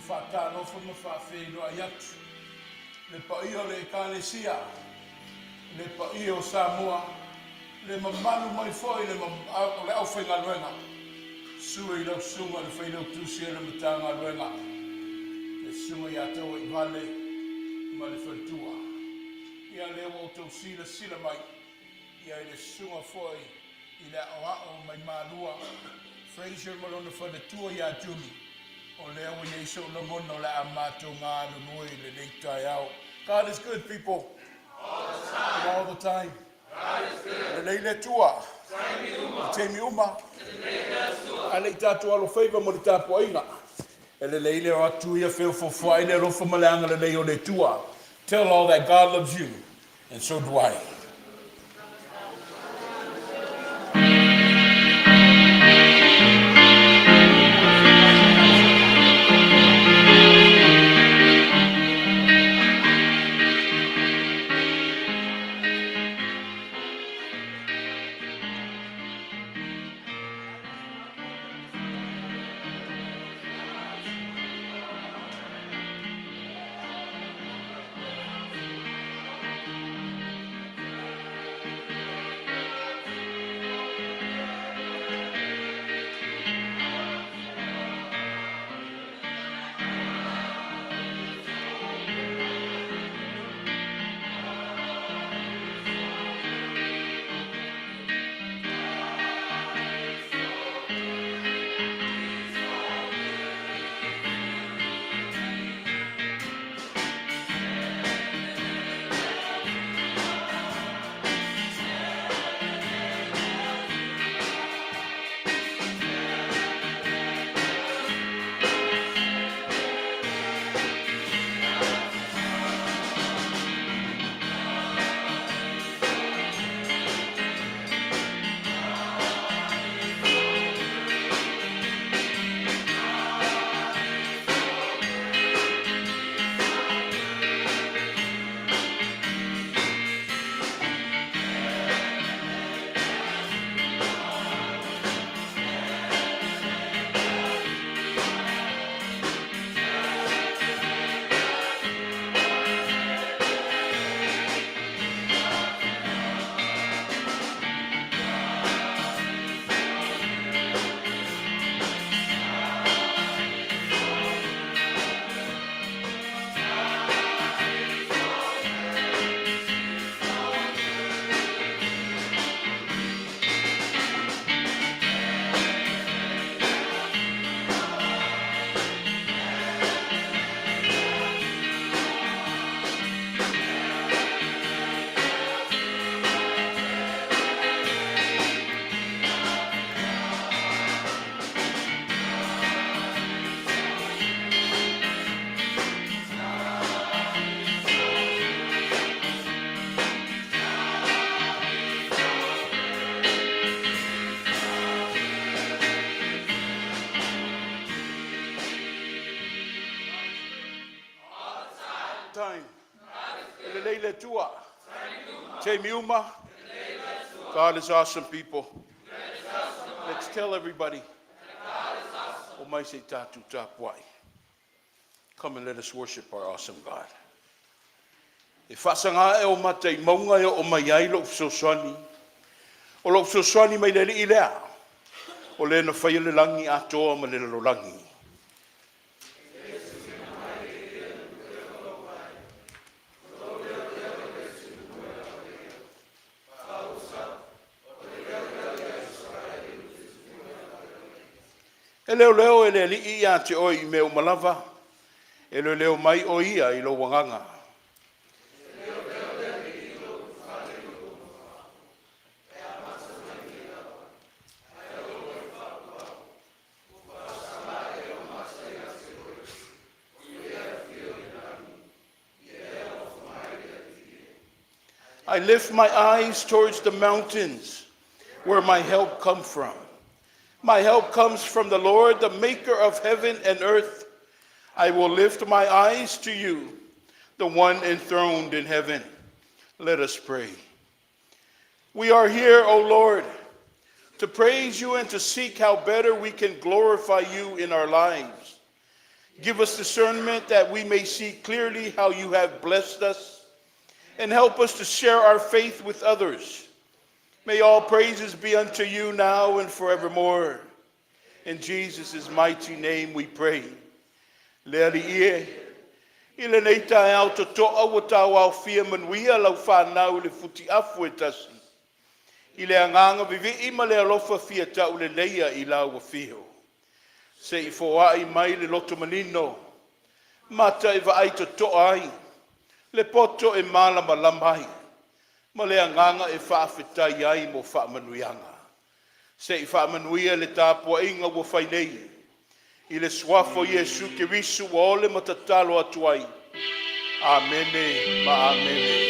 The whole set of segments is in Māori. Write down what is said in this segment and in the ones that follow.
whātālofa ma whawhewhia ai atu. Le pa'i o le ekalesia, le pa'i o Samoa, le mamalu mai foi, le au whaingaluenga. Sua I lau sunga le whailau tūsia le matanga luenga. Le sunga I atau I vale, ma le whaitua. Ia le o tau sila mai, ia le sunga foi, I le ao mai malua. Fraser malona whaitua ia tumi. O le awa Yesu la mono le amato ngā nui le leitai au. God is good, people. All the time. God is good. Le leile tua. Te mi uma. Ale tatu alo feiva mo le tapu ainga. E le leile o atu ia feo fofua le rofa maleanga le leo le tua. Tell all that God loves you, and so do I. Time. Leile tua. Te miuma. God is awesome, people. Let's tell everybody. O mai se tatu tapuai. Come and let us worship our awesome God. E whasanga e o matai maunga e o mai ai lo fsoswani. O lo fsoswani mai le li ilea. O le na whai le langi atoa ma le lo langi. E leo leo e le li ia te oi I meo malava. E leo leo mai o ia I lo wanganga. I lift my eyes towards the mountains where my help comes from. My help comes from the Lord, the maker of heaven and earth. I will lift my eyes to you, the one enthroned in heaven. Let us pray. We are here, O Lord, to praise you and to seek how better we can glorify you in our lives. Give us discernment that we may see clearly how you have blessed us, and help us to share our faith with others. May all praises be unto you now and forevermore. In Jesus' mighty name we pray. Leari ie, ile nei tae au to toa wa tau au fia manuia lau whanau le futi afu e tasi. Ile anganga vivi ima le alofa fia tau le leia I lau wa fio. Se I foai mai le loto manino, mata I vaai to toa ai, le poto e malama lamai, ma le anganga e whaafetai ai mo whaamanuianga. Se I whaamanuia le tāpua inga wa whainei, I le swafo Yesu ke risu wa ole matatalo atuai. Amene, ma amene.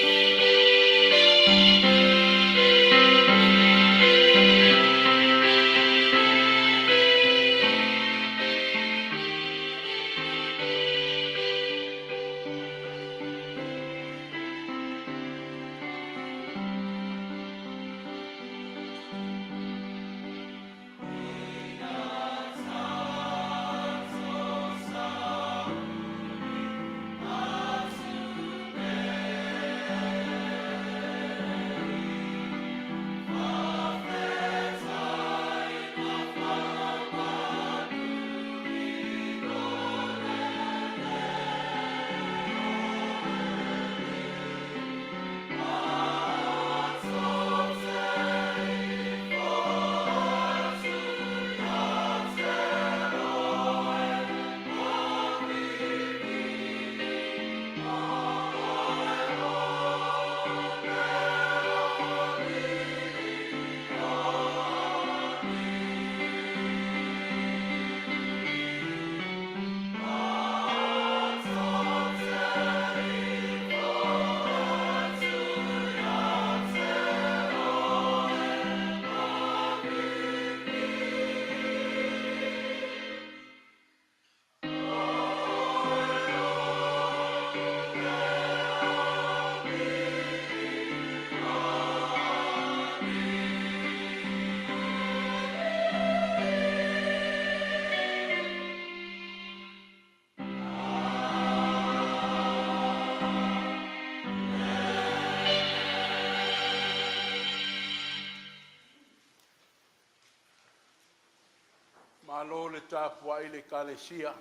Malo le tāpua I le kalesia,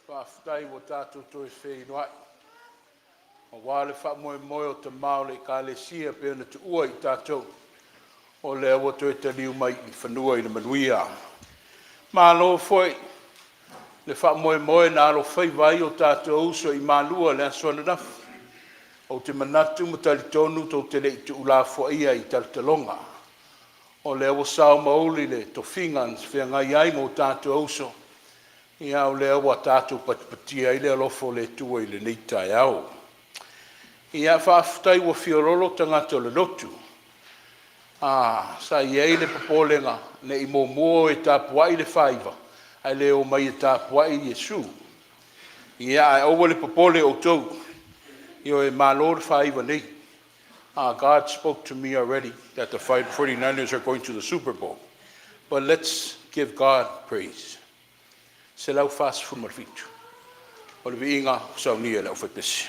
whaafutai wo tātou toi whenua. O wale wha moe moe o te mao le kalesia pe ona te ua I tātou. O le awa toi te liu mai I whanua I le manuia. Malo foi, le wha moe moe na alo whaiwai o tātou uso I malua le aswana nafu. O te manatu ma tali tonu tau te le I te ulafua ia I talitalonga. O le awa sao mauli le tofinga whea ngai ai mo tātou auso. Ia o le awa tātou patipatia I le alofo le tua I le neitai au. Ia whaafutai wa whiorolo tangata o le lotu. Sa iei le papolenga ne I momo e tāpuai le whaiva. Ai le o mai e tāpuai Yesu. Ia ai owa le papole o tau. Io e malo le whaiva nei. God spoke to me already that the 49ers are going to the Super Bowl. But let's give God praise. Se lau fast fu marfitu. O le viinga sa unia lau whepesi.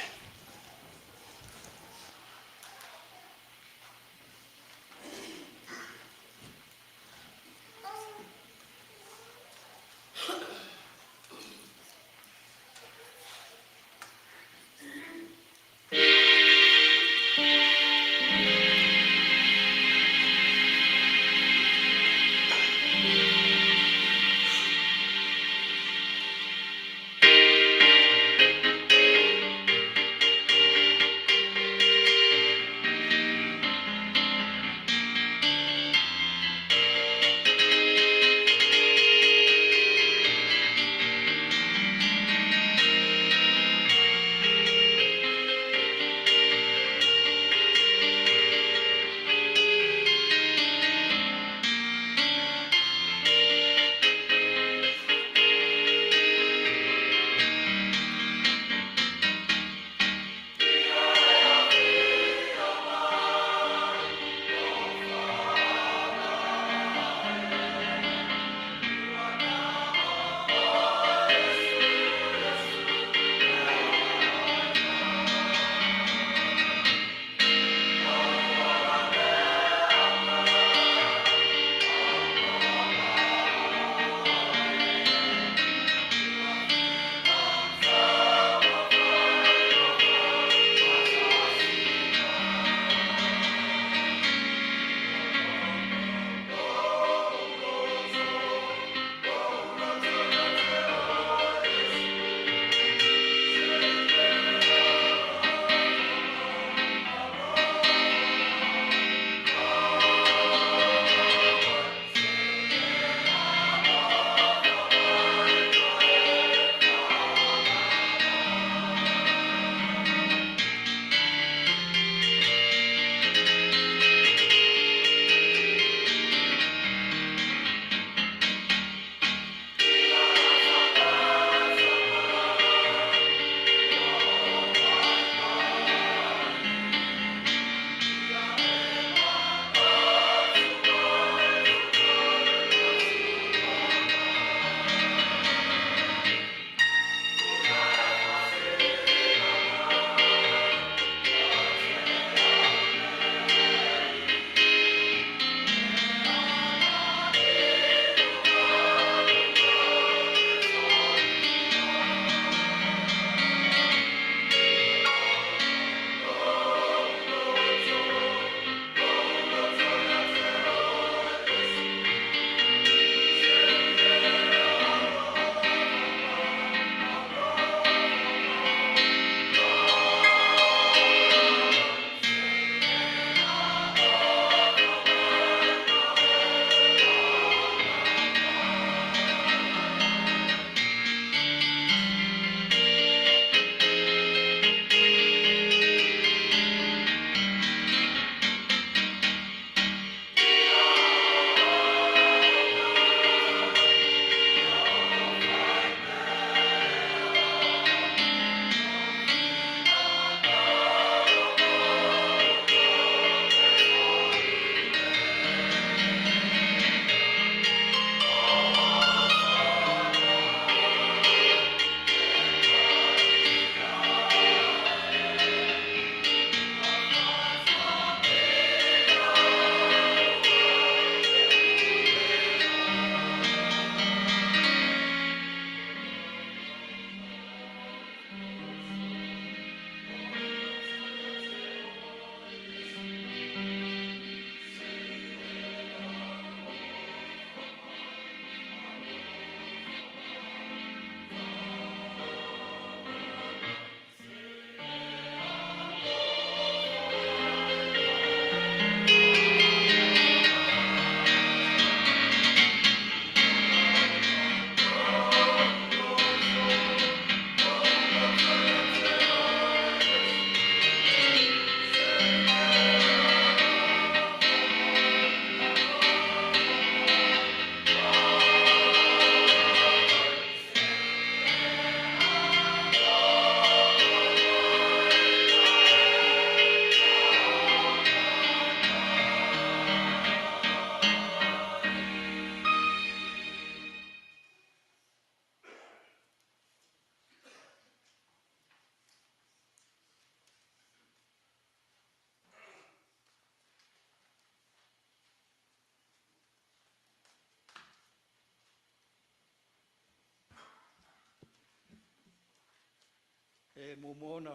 E momona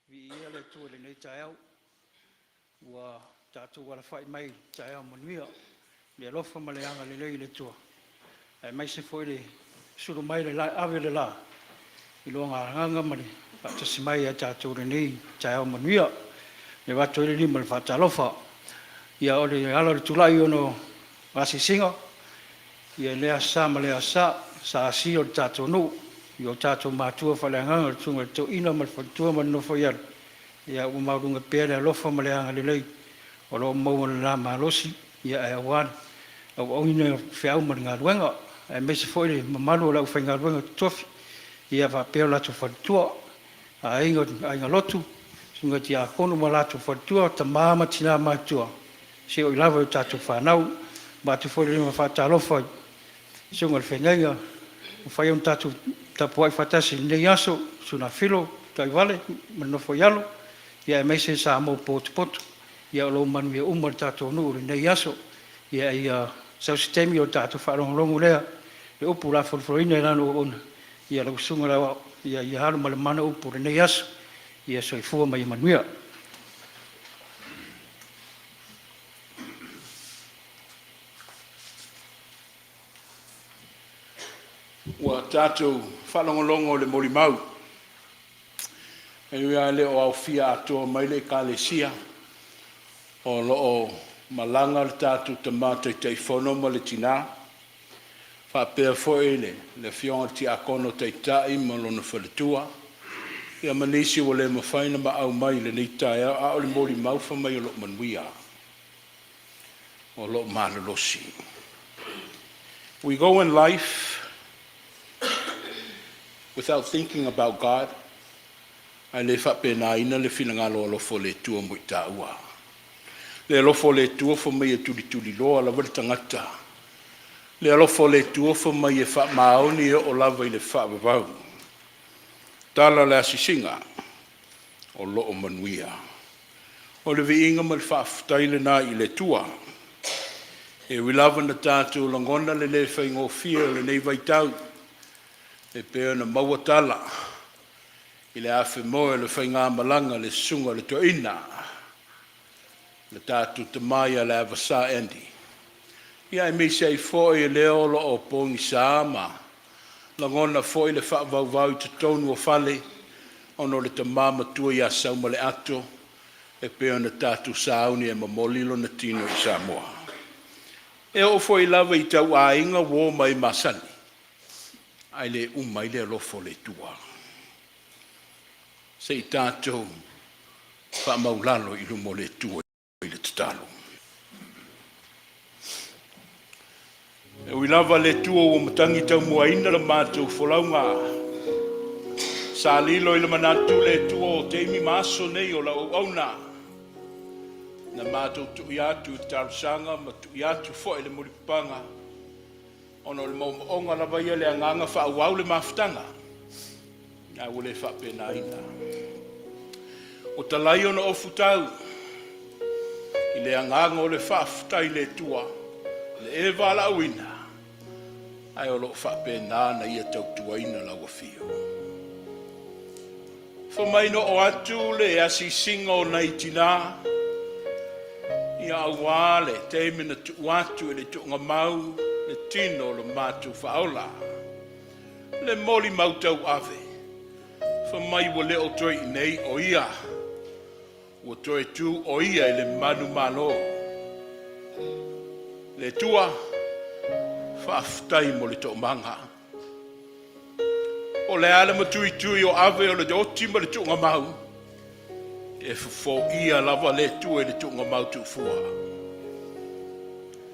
vi ia le tu le nei tai au wa tatu wala fai mai tai au manuia le lofa ma le anga le lei le tua e mai se foi le suru mai le la ave le la i longa nganga mani pa tasi mai a tatu le nei tai au manuia le watu le lima le fata lofa ia o le ala le tulai ono wasi singa ia le asa ma le asa sa si o tatu no yo tato matua falanga tunga to ina mal fatua man no foyal ya o maunga pere lo fa male anga le o lo mo la malosi ya e wan o ina fe au man ngalwenga e me se foi malu la fa ngalwenga tof ya va pe la to fatua a inga lotu sunga tia kono mala to fatua ta mama tina matua se o lava tato fa nau ba tu foi ma fa ta lo fa sunga fe ngai fai un tatu tapuai fatasi nei aso suna filo tai vale mano foialo ia mai se sa mo pot ia lo man me umar tatu no nei aso ia sa sistemi o tatu fa long lea le upu la folfloina la no ona ia lo sunga la ia halu mal mana upu nei aso ia so fu mai manuia Wa tātou whalongolongo le mori mau. E ua le o au fia atoa mai le kālesia. O lo o malanga le tātou te mātai tei whono ma le tina. Whapea foe le fionga ti akono tei tai ma lona whaletua. Ia manisi o le mawhaina ma au mai le nei tai a o le mori mau wha mai o lo manuia. O lo malalosi. We go in life without thinking about God, ai le whapena ina le whinangalo alofo le tua mui tāua. Le alofo le tua wha mai e tuli loa la wale tangata. Le alofo le tua wha mai e wha maoni e o lava i le wha wawau. Tala le asisinga o loo manuia. O le vi inga ma le wha aftaile na i le tua. E wilava na tātou langona le le whaingo fia le nei vaitau. E pēr na mawatala i le awhi moe le whainga malanga le sunga le toina le tātu te mai a le awasa endi. Ia e me sei fōi e leo lo o pōngi sāma langona fōi le whaavau te tonu o whale ono le te māma tua ia sauma le ato e pēr na tātu sāuni e mamolilo na tino i Samoa. E o fōi lava i tau a inga wō mai masani. Ai le umai le lofo le tua. Se i tātou wha maulalo i lumo le tua i le tatalo. E uilava le tua o matangi tau mua ina la mātou wholaunga. Sa lilo i le manatu le tua o teimi maaso nei o la o auna. Na mātou tu i atu i tarusanga ma tu i atu fo e le muripanga. Ono le maunga la vai le anganga wha au le mafutanga. Nga ule wha pena ina. O talai ono o futau. I le anganga o le wha futai le tua. Le e wala uina. Ai o lo wha pena na ia tau tuaina la wafio. Whamaino o atu le asi singa o nei tina. Ia awale teimina tu atu e le tuunga mau. Le tino le mātou whaola. Le moli mautau ave. Whamai wa leo toi nei o ia. Wa toi tu o ia i le manu malo. Le tua whaaftai mo le tō manga. O le ala matui tui o ave o le oti ma le tuunga mau. E fufo ia lava le tua i le tuunga mau tu fua.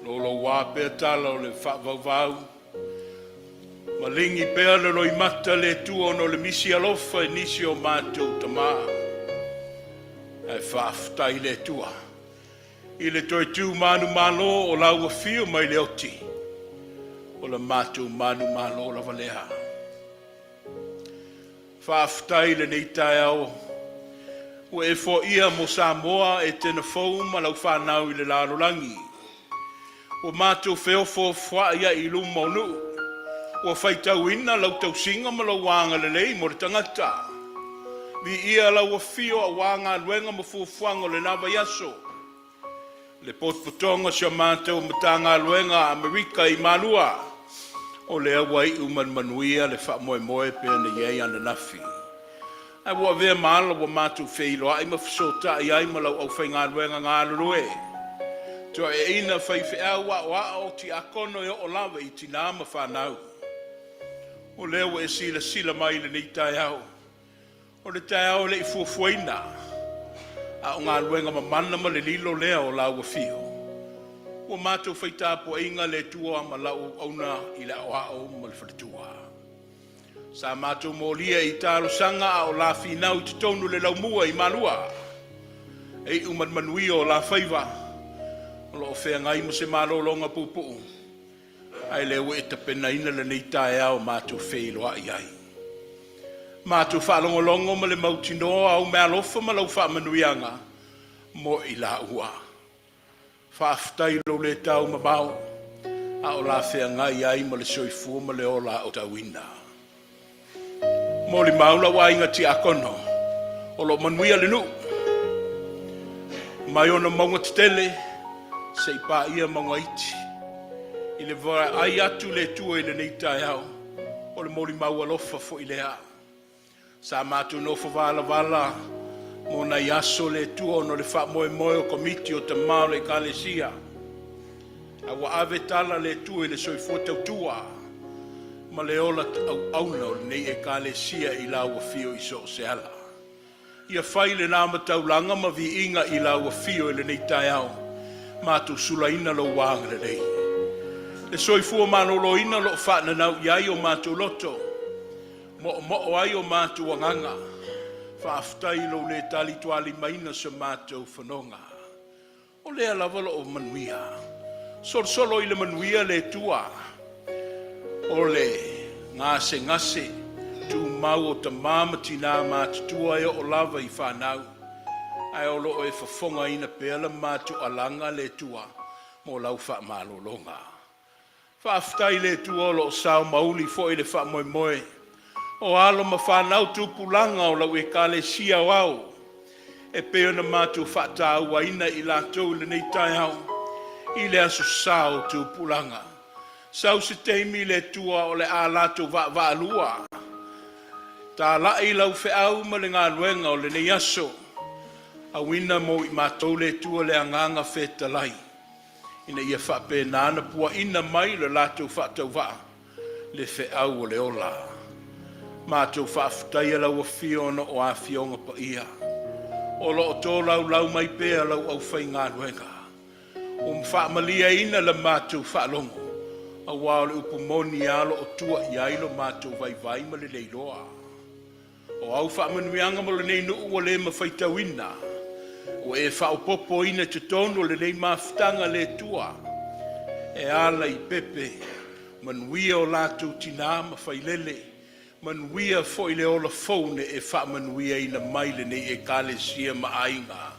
Lolo wā pēr tala o le whaavavau. Malingi pēr le roi mata le tua ono le misi alofa e nisi o mātou tamā. E whaaftai le tua. I le toi tū manu malo o laua fio mai le oti. O le mātou manu malo o la valea. Whaaftai le nei tai au. O e fo ia mo Samoa e tena fau ma lau whanau i le larolangi. O mātou wheofo wha ia i lumo nu. Ua whaitau ina lau tau singa ma lau wanga lelei mo le tangata. Vi ia lau fio a wanga luenga ma fuafuanga le nawa yaso. Le potpotonga sia mātou matanga luenga Amerika I malua. O le awa I uman manuia le wha moe moe pēr na iei ana nafi. Ai wua vea maala wa mātou wheiloa I mawhisota I ai ma lau au whainga luenga ngā lurue. Tua e ina whaiwhea wa o ti akono o lawa I tina ma whanau. O leo e sila mai le nei tai au. O le tai au le I fuafuaina. A o ngā luenga ma mana ma le lilo leo o lau fio. O mātou whaita po inga le tua ma lau auna I le au au ma le whatua. Sa mātou mōlia I tāro sanga a o la whinau I te tonu le lau mua I malua. E uman manui o la whaiva. O lo whea ngai mo se malolonga pupu. Ai leo e tapena ina le nei tae au mātou wheiloa I ai. Mātou whalongolongo ma le mautinoa au mea lofa ma lau whamanuianga mo I la ua. Whaaftai lo le tau ma bao. A o la whea ngai ai ma le soifua ma le ola o tauina. Mo li maula wa inga ti akono. O lo manuia le nu. Mai ona maunga tele. Se pa ia maunga iti. I le vara ai atu le tua I le nei tai au. O le mori maua lofa fo I le a. Sa mātou no fa vala. Mo na yaso le tua no le wha moe moe o komiti o te mao le kalesia. A wa ave tala le tua I le soifua tau tua. Ma le ola au o le nei e kalesia I laua fio I so se ala. Ia whai le nama taulanga ma vi inga I laua fio I le nei tai au. Mātou sulaina lo wanga le nei. Le soifua manolo ina lo whaana nau iai o mātou loto. Mo ai o mātou wanganga. Whaaftai lo le tali tuali maina sa mātou whanonga. O lea lawala o manuia. Solo I le manuia le tua. O le ngase. Tu mau o ta mamati nā mātutua e o lava I whanau. Ai o lo e whafonga ina pēla mātou alanga le tua. Mo lau wha malolonga. Whaaftai le tua o lo sao mauli fo I le wha moe moe. O alo ma whanau tupulanga o lau e kale sia wau. E peo na mātou whata ua ina I lātou le nei tai au. I le aso sao tupulanga. Sau se teimi le tua o le a lātou wa alua. Tā lai lau whiau ma le ngā luenga o le nei aso. A wina mo I mātou le tua le anganga wheta lai. Ina ia whape nāna pua ina mai le lātou whatau wa. Le whiau o le ola. Mātou whaafutaia lau a whiona o a whionga pa ia. O lo o tō lau mai pēa lau au whai ngā luenga. O mwhaamalia ina le mātou whaalongo. A wao le upumoni alo o tua I ailo mātou vai ma le leiloa. O au whaamanuianga mo le nei nuu o le mawhaitau ina. O e whaopopo ina te tono le nei mawhitanga le tua. E ala I pepe. Manuia o lātou tina mawhailele. Manuia fo I le ola fone e whaamanuia ina maile nei e kale sia ma ainga.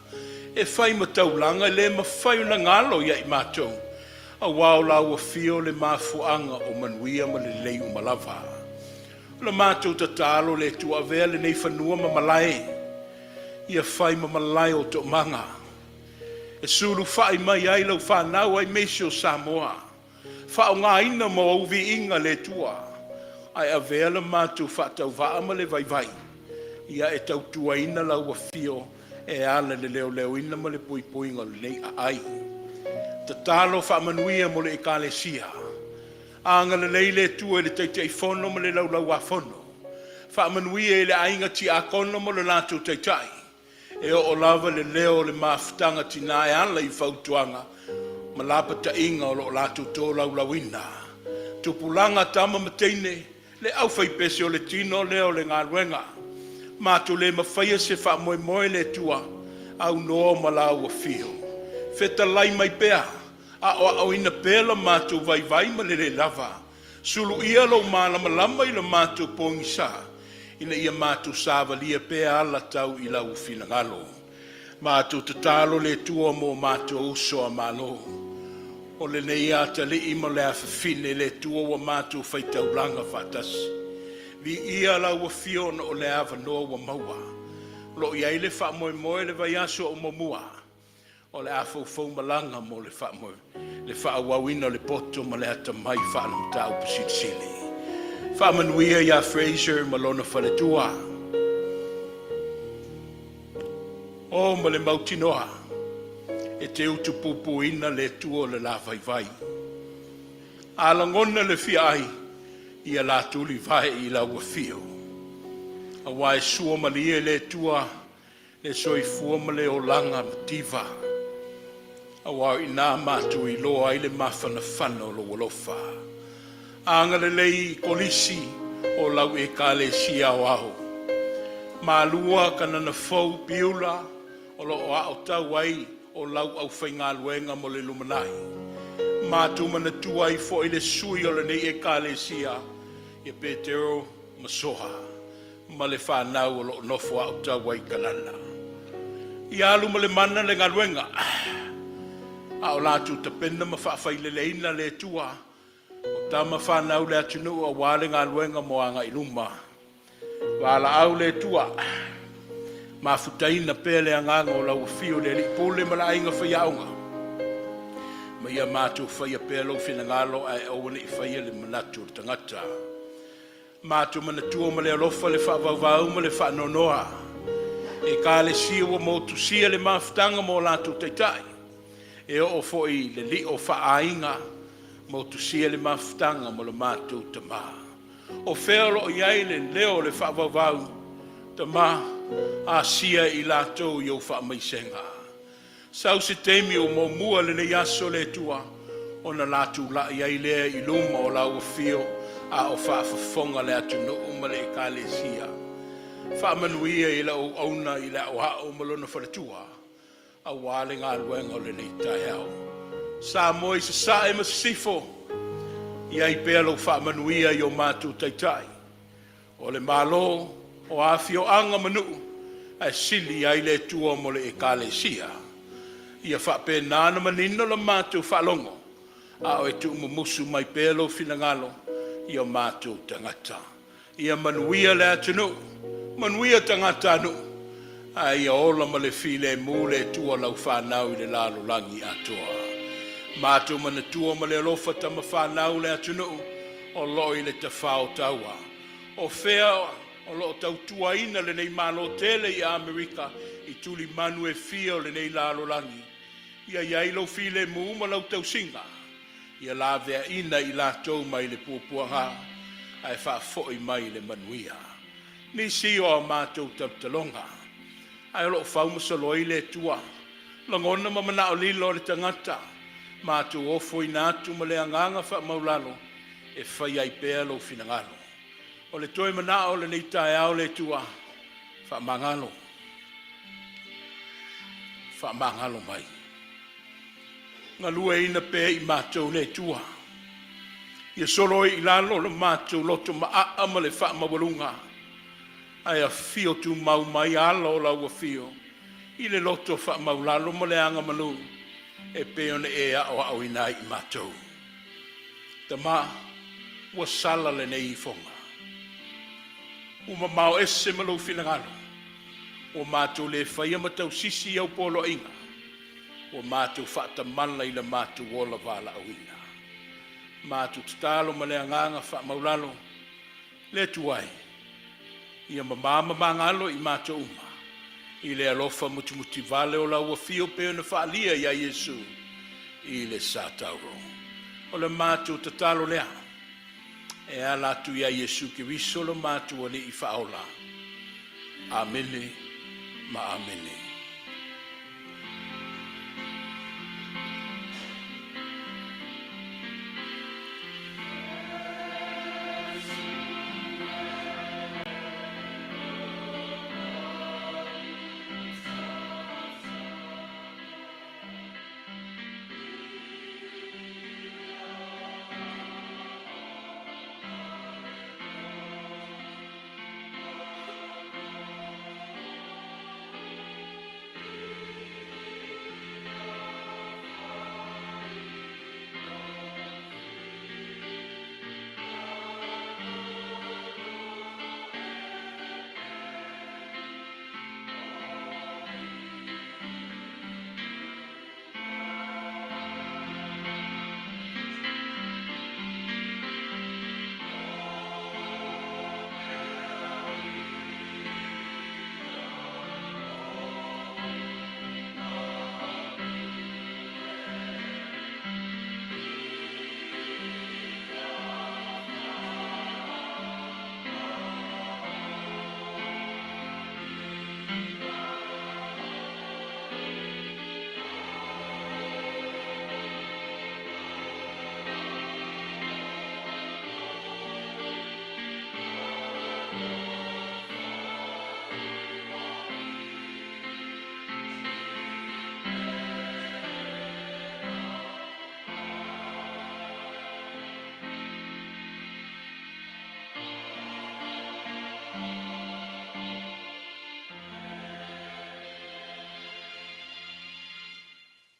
E whai mataulanga le mawhai na ngalo ia I mātou. A wao lau a fio le mafuanga o manuia ma le lei umalava. Le mātou tatalo le tua vea le nei whanua ma malae. Ia whai ma malae o to manga. E suru whai mai ai lau whanau ai mesio Samoa. Whao ngā ina mo uvi inga le tua. Ai a vea le mātou whatau waa ma le vai. Ia e tau tua ina lau a fio e ala le leo ina ma le pui ngā le nei a ai. Ta talo whaamanuia mo le e kalesia. Anga le leile tua le teitei fono mo le lau a fono. Whaamanuia e le ainga ti a kono mo le lātou teitai. E o lava le leo le mawhitanga tina e ala I whautuanga. Ma lapata inga o lo lātou tō lauina. Tupulanga tama mateine le au whai pese o le tino leo le ngā ruenga. Mātou le mawhaia se wha moe le tua. Au noa ma lau a fio. Feta lai mai pea, a o ina pela mātou vai ma le lava. Sulu ia lo malama I le mātou pōngisa. Ina ia mātou sāvalia pea ala tau I lau finangalo. Mātou tatalo le tua mo mātou uso a malo. O le nei ata li ima le awhawhine le tua wa mātou whaitaulanga whatasi. Vi ia la wa fiona o le awa noa wa maua. Lo iai le wha moe moe le vai aso o mamua. O le awhau malanga mo le wha moe. Le wha awawina le poto ma le ata mai wha anam tau pasitsili. Wha manuia ia Fraser malona whaletua. O ma le mautinoa. E te utu pupuina le tua le la vai vai. Ala ngona le fia ai, ia la tuli vai i la ua fio. A wai sua malie le tua, le soi fua male o langa mativa. A wai ina matu i loa i le mawhana whana o lo walofa. Anga le lei kolisi o lau e ka le si au aho. Malua kanana fau piula o lo o ao tau ai, o lau au whainga luenga mo le lumanai. Mātu mana tuai fo i le sui o le nei e ka le sia, e Petero masoha, ma le whanau o lo nofo au tawai kanana. I alu ma le mana le ngā luenga, a o lātu ta pena ma whawhai le leina le tua, o tama whanau le atunu a wale ngā luenga mo anga iluma. Wala au le tua, ma futaina pele anganga o lau fio le li pole ma la inga whaiaunga. Ma ia mātou whaia pelo whina ngalo ai awane i whaia le manatu o tangata. Mātou manatua ma le alofa le whaavavau ma le whaanonoa. E ka le sia wa motu sia le mafutanga mo lātou taitai. E o fo i le li o whaainga motu sia le mafutanga mo le mātou tama. O whelo iai le leo le whaavavau tama. A sia i lātou i au wha maisenga. Sau se teimi o mua le nei aso le tua, o na lātou la i ai lea i luma o lau fio, a o wha whafonga le atu no umale e ka le sia. Wha manuia i la o auna i la o hao malona whaletua, a wale ngā luenga o le nei tai hao. Sa moi se sa e masifo, i ai pēlo wha manuia i o mātou taitai. O le malo, o a fio anga manu, a sili ai le tua mo le e ka le sia. Ia wha pe nāna manino la mātou whalongo, a o e tu umusu mai pēlo finangalo, i o mātou tangata. Ia manuia le atunu, manuia tangata anu, a ia ola ma le file mu le tua lau whanau i le lalo langi atoa. Mātou manatua ma le alofa tama whanau le atunu, o loi le tawhao taua. O whea o lo tau tuaina le nei malo tele i Amerika i tuli manu e fia o le nei lalo langi. Ia iai lo file mu ma lau tau singa. Ia la vea ina i la tau mai le puapuanga ai wha foi mai le manuia. Ni si o a mātou tautalonga. Ai lo whaumasaloi le tua. Langona ma mana o lilo le tangata. Mātou ofo i nātu ma le anganga wha maulalo e whai ai pēa lo finangalo. O le toi mana o le nei tae au le tua, wha mangalo. Wha mangalo mai. Ngā lua ina pē i mātou le tua. Ia solo i lalo le mātou loto maa ma le wha mawalunga. Ai a fio tu mau mai alo la ua fio. I le loto wha maulalo ma le anga manu. E peone e a o au ina i mātou. Tama, ua sala le nei i fonga. Uma mau ese malo finangalo. O mātou le whaia matau sisi au polo inga. O mātou whaata mana i la mātou wola wala au ina. Mātou tatalo ma le anganga wha maulalo. Le tuai. Ia mamama mangalo i mātou uma. I le alofa mutimuti vale o la ua fio peo na whaalia ia Yesu. I le sātauro. O le mātou tatalo lea. E ala tu ia Yesu ki visolo mātua ni i whaola. Amene, ma amene.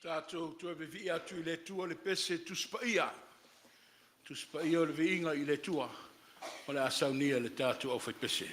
Tātou tua bevi atu I le tua le pese tuspaia. Tuspaia o le veinga I le tua. O le asaunia le tātou au fai pese.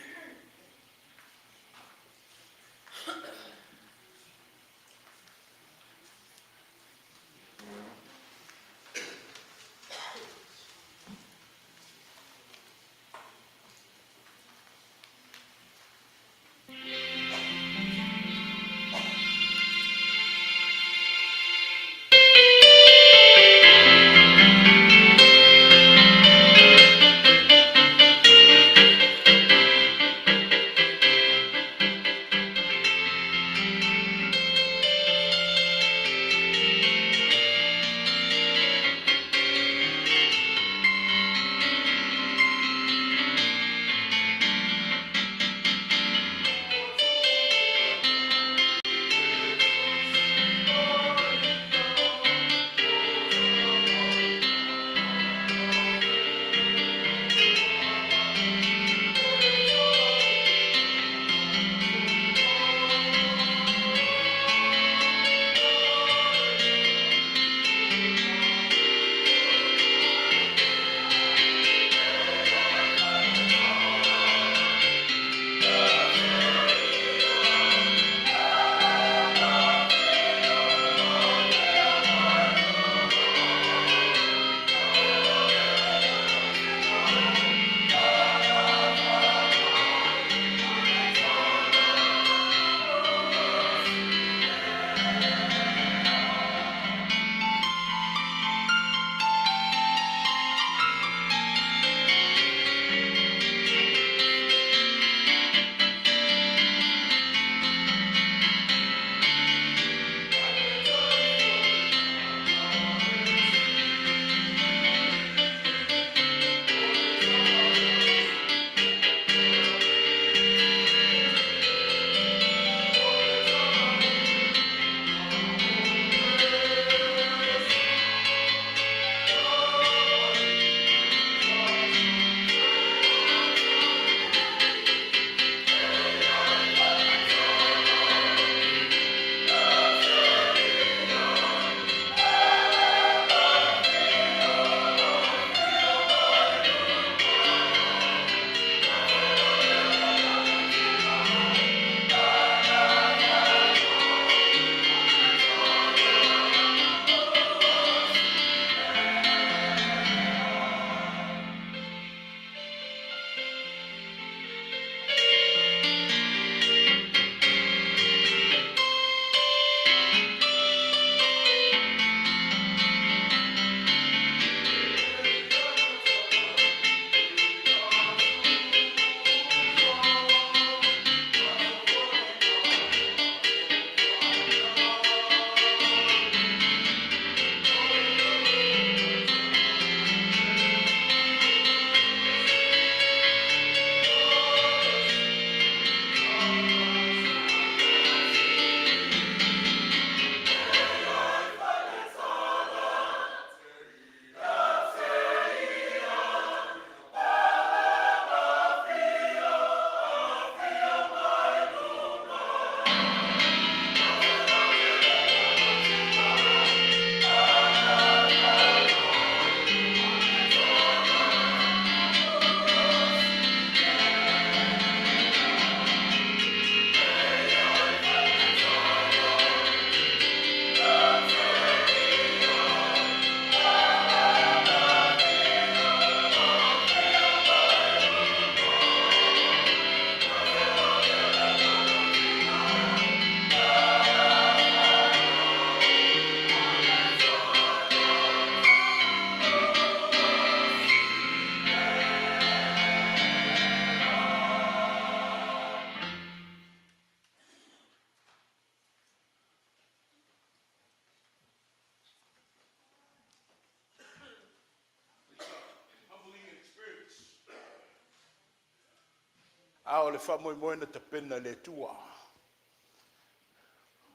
A o le whamoemoe na tapena le tua.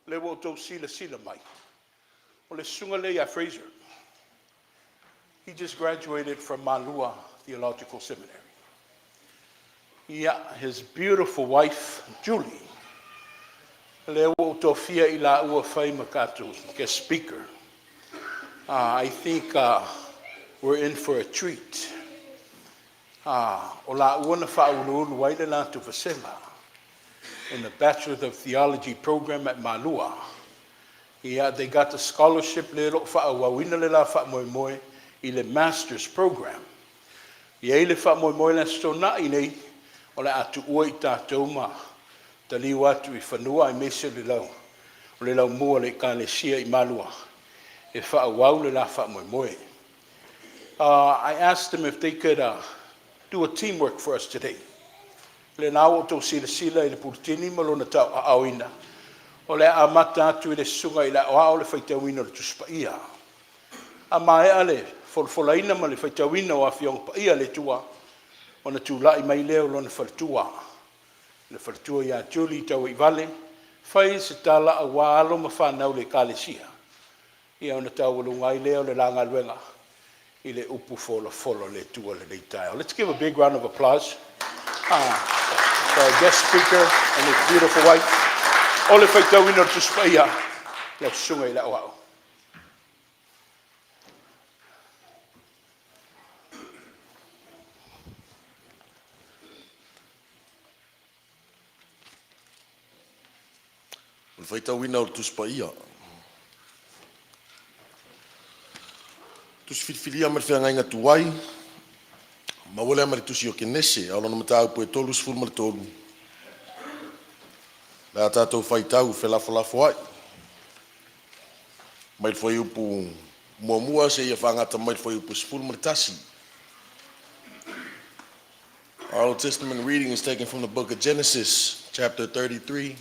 Le wo tau sila mai. O le sunga le a Fraser. He just graduated from Malua Theological Seminary. Yeah, his beautiful wife, Julie. Le wo tofia I la ua whai makatu, guest speaker. I think we're in for a treat. O la ua na whaululu waile la tu Vasema in the Bachelor of Theology program at Malua. Yeah, they got the scholarship le lo whawawina le la whamoemoe I le master's program. Ia I le whamoemoe la stona I nei, o le atu ua I tātou ma. Ta liu atu I whanua I mese le lau. O le lau mua le kālesia I Malua. E whaawau le la whamoemoe. I asked them if they could do a teamwork for us today. Le nao o tau sila I le purtini malona tau a awina. O le amata atu I le sunga I la oa o le whaitawina le tuspaia. A mae ale, folfolaina ma le whaitawina o a whiong paia le tua. O na tūlai mai leo lona whaltua. Le whaltua ia Julie tau I vale. Whai se tala a wālo ma whanau le kālesia. Ia o na tau walungai leo le langa luenga. I le upu folo le tua le leitao. Let's give a big round of applause for our guest speaker and his beautiful wife. Ole whaitawina o tuspaia. Le sunga I la oao. Whaitawina o tuspaia. Tus whiwhiria me whea ngainga tuai. Mawole amare tusi o kenese. Aolo na matau po e tolu sfuru mara tolu. Lea tātou whaitau whelafalafo ai. Mai whai upu muamua se ia whangata mai whai upu sfuru mara tasi. Our Old Testament reading is taken from the book of Genesis, chapter 33.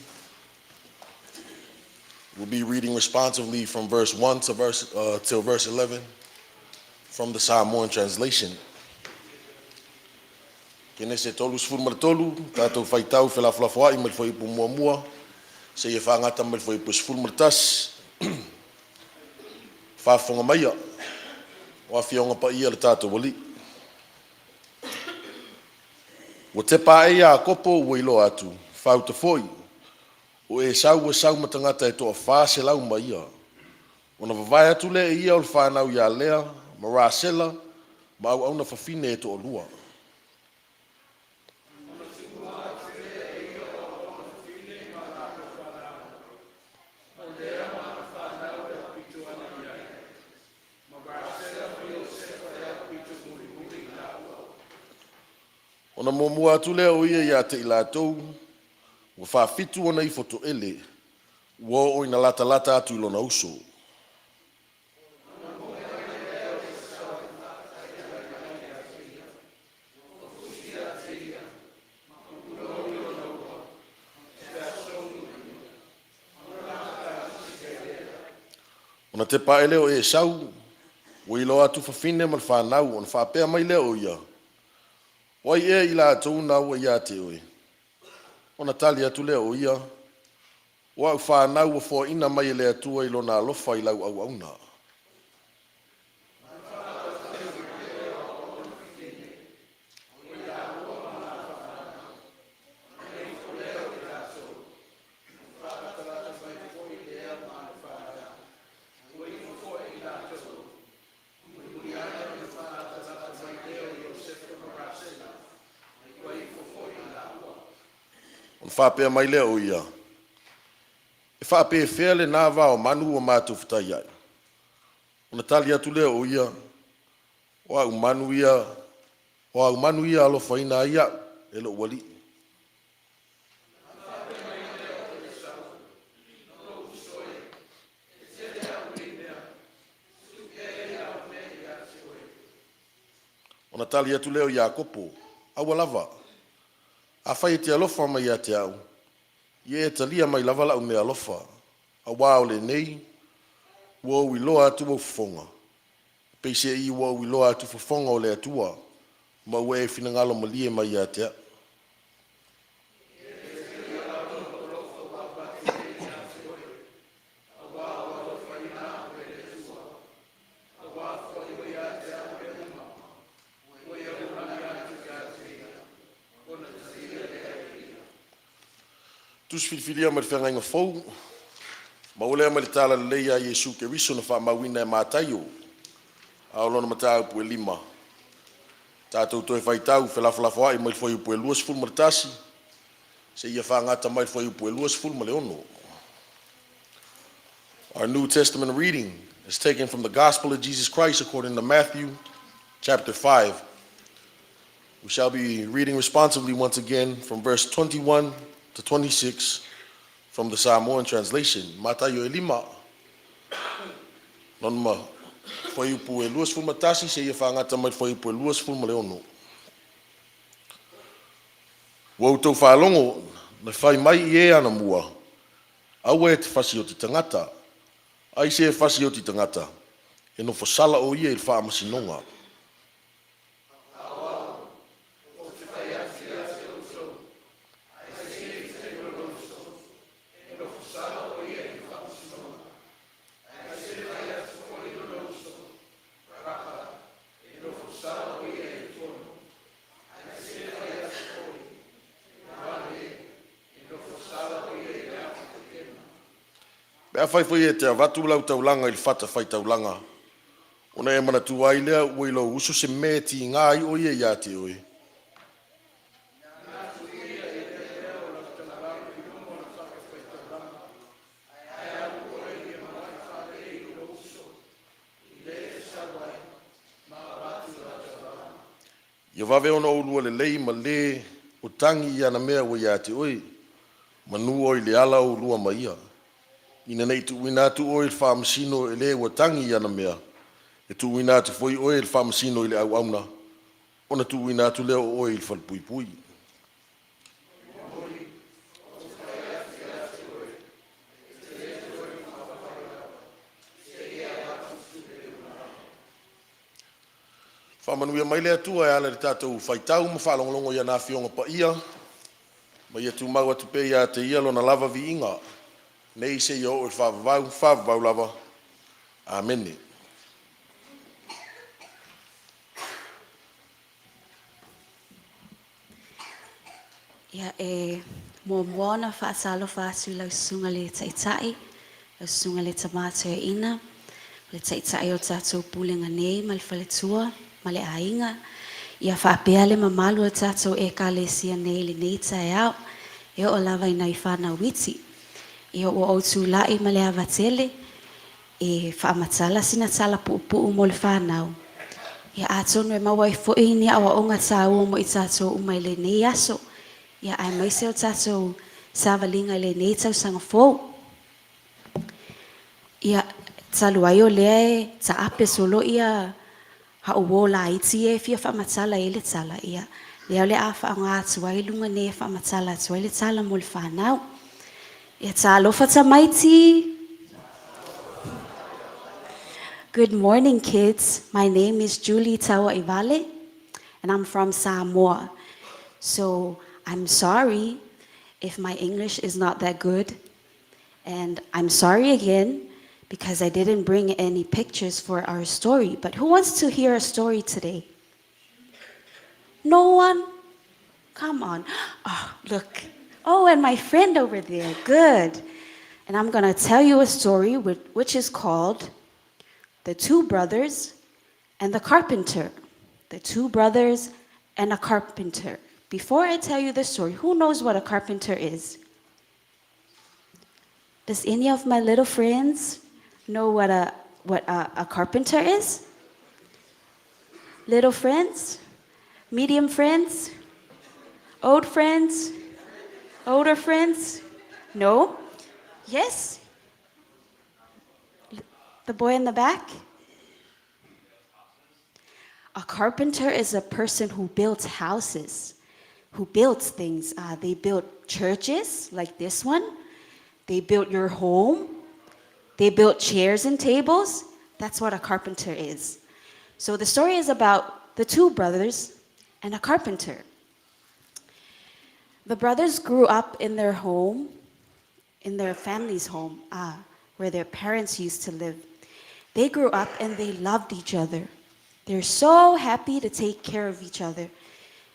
We'll be reading responsively from verse 1 to till verse 11 from the Samoan translation. Kene se tolu sfuru mara tolu, tātou whaitau whelaflafo ai, mai whai upu muamua, se ia whangata mai whai upu sfuru mara tasi. Whaafonga maia, wa whionga pa ia le tātou wali. Wa te pae a kopo ua ilo atu, whauta foi. O e sau matangata e toa whāse lau ma ia. O na wawai atu le e ia o le whanau ia lea, ma rāsela, ma au au na whawhine e toa lua. O na muamua atu le o ia te I lātou, ua whaafitu ona I foto ele, ua o ina lata atu I lona uso. Ona te pae leo e sau, ua ilo atu whawhine ma le whanau, ona whapea mai leo ia. Wai e I lātou na ua ia te oe. Ona tali atu lea o ia, wa au whanau o fo ina mai lea tua I lona alofa I lau au auna. Whapea mai lea o ia. E whapea whea le nā wā o manu o mātou whatai ai. Ona tali atu lea o ia, o au manu ia alofa ina ia, e lo wali. Ona tali atu lea o ia kopo, awa lava. A whai te alofa mai a te au. Ie e talia mai lava lau me alofa. A wāo le nei, ua ui loa atu au whafonga. Peise I ua ui loa atu whafonga o le atua. Ma ue e whina ngalo ma lie mai a te au. tus filfilia ma le whenga fau. Ma olea ma le tala leia Yesu ke riso na wha mawina e mātaio. A olona matau pue 5. Tātou toi whaitau whelafalafoa i mai whai pue 2 ma le tasi. Se ia whangata mai whai pue 2 ma le ono. Our New Testament reading is taken from the Gospel of Jesus Christ according to Matthew chapter 5. We shall be reading responsively once again from verse 21 to 26 from the Samoan translation. Matayo elima. Non ma foi pu e 2 matasi se ia whangata mai foi pu e 2 ma le ono. Wau tau whalongo na whai mai i e ana mua. Au e te whasi o te tangata. Ai se e whasi o te tangata. E no whasala o ia i whaamasinonga. Bea whai e te avatu lau taulanga i le whata whai taulanga. Ona e mana tu ai lea ui lau usu se me ti ngā i oie i ate oe. Ia wawe ona o lua le lei ma le o tangi i ana mea o i ate oe. Manu o i le ala o lua ma ia. Ina nei tu wina tu oil farmasino ele wa tangi yana mea. E tu wina tu foi oil farmasino ele au auna. Ona tu wina tu leo oil fal pui pui. Whamanuia mai lea tua e ala le tātou whaitau ma whalongolongo ia nā whionga pa ia. Ma ia tu mau atu pe ia te ia lo na lava vi inga. Nei se yo o whavavau lava. Amen. Ia e moana whaasalo whaasu lau sunga le taitai, lau sunga le tamata e ina, le taitai o tātou pulenga nei, ma le whaletua, ma le ainga. Ia whaapea le mamalu o tātou e ka le sia nei le nei tae au, e o lava ina i whana witi. Ia o autu lai ma le avatele, e whaamatala sina tala pu'u mo le whanau. Ia atonu e maua i fwoi ni awa onga tāua mo i tātou umai le nei aso. Ia ai mai se o tātou sāwalinga le nei tau sanga fōu. Ia talu ai o lea e ta ape solo ia hauwo la iti e fia whaamatala e le tala. Ia lea le a whaanga atu ai lunga ne e whaamatala atu ai le tala mo le whanau. Good morning, kids. My name is Julie Tawa Ivale, and I'm from Samoa. So I'm sorry if my English is not that good. And I'm sorry again because I didn't bring any pictures for our story. But who wants to hear a story today? No one? Come on. Oh, look. Oh, and my friend over there. Good. And I'm going to tell you a story which is called The Two Brothers and the Carpenter. The Two Brothers and a Carpenter. Before I tell you the story, who knows what a carpenter is? Does any of my little friends know what a carpenter is? Little friends? Medium friends? Old friends? Older friends? No? Yes? The boy in the back? A carpenter is a person who builds houses, who builds things. They build churches like this one. They built your home. They built chairs and tables. That's what a carpenter is. So the story is about the two brothers and a carpenter. The brothers grew up in their home, in their family's home, where their parents used to live. They grew up and they loved each other. They're so happy to take care of each other.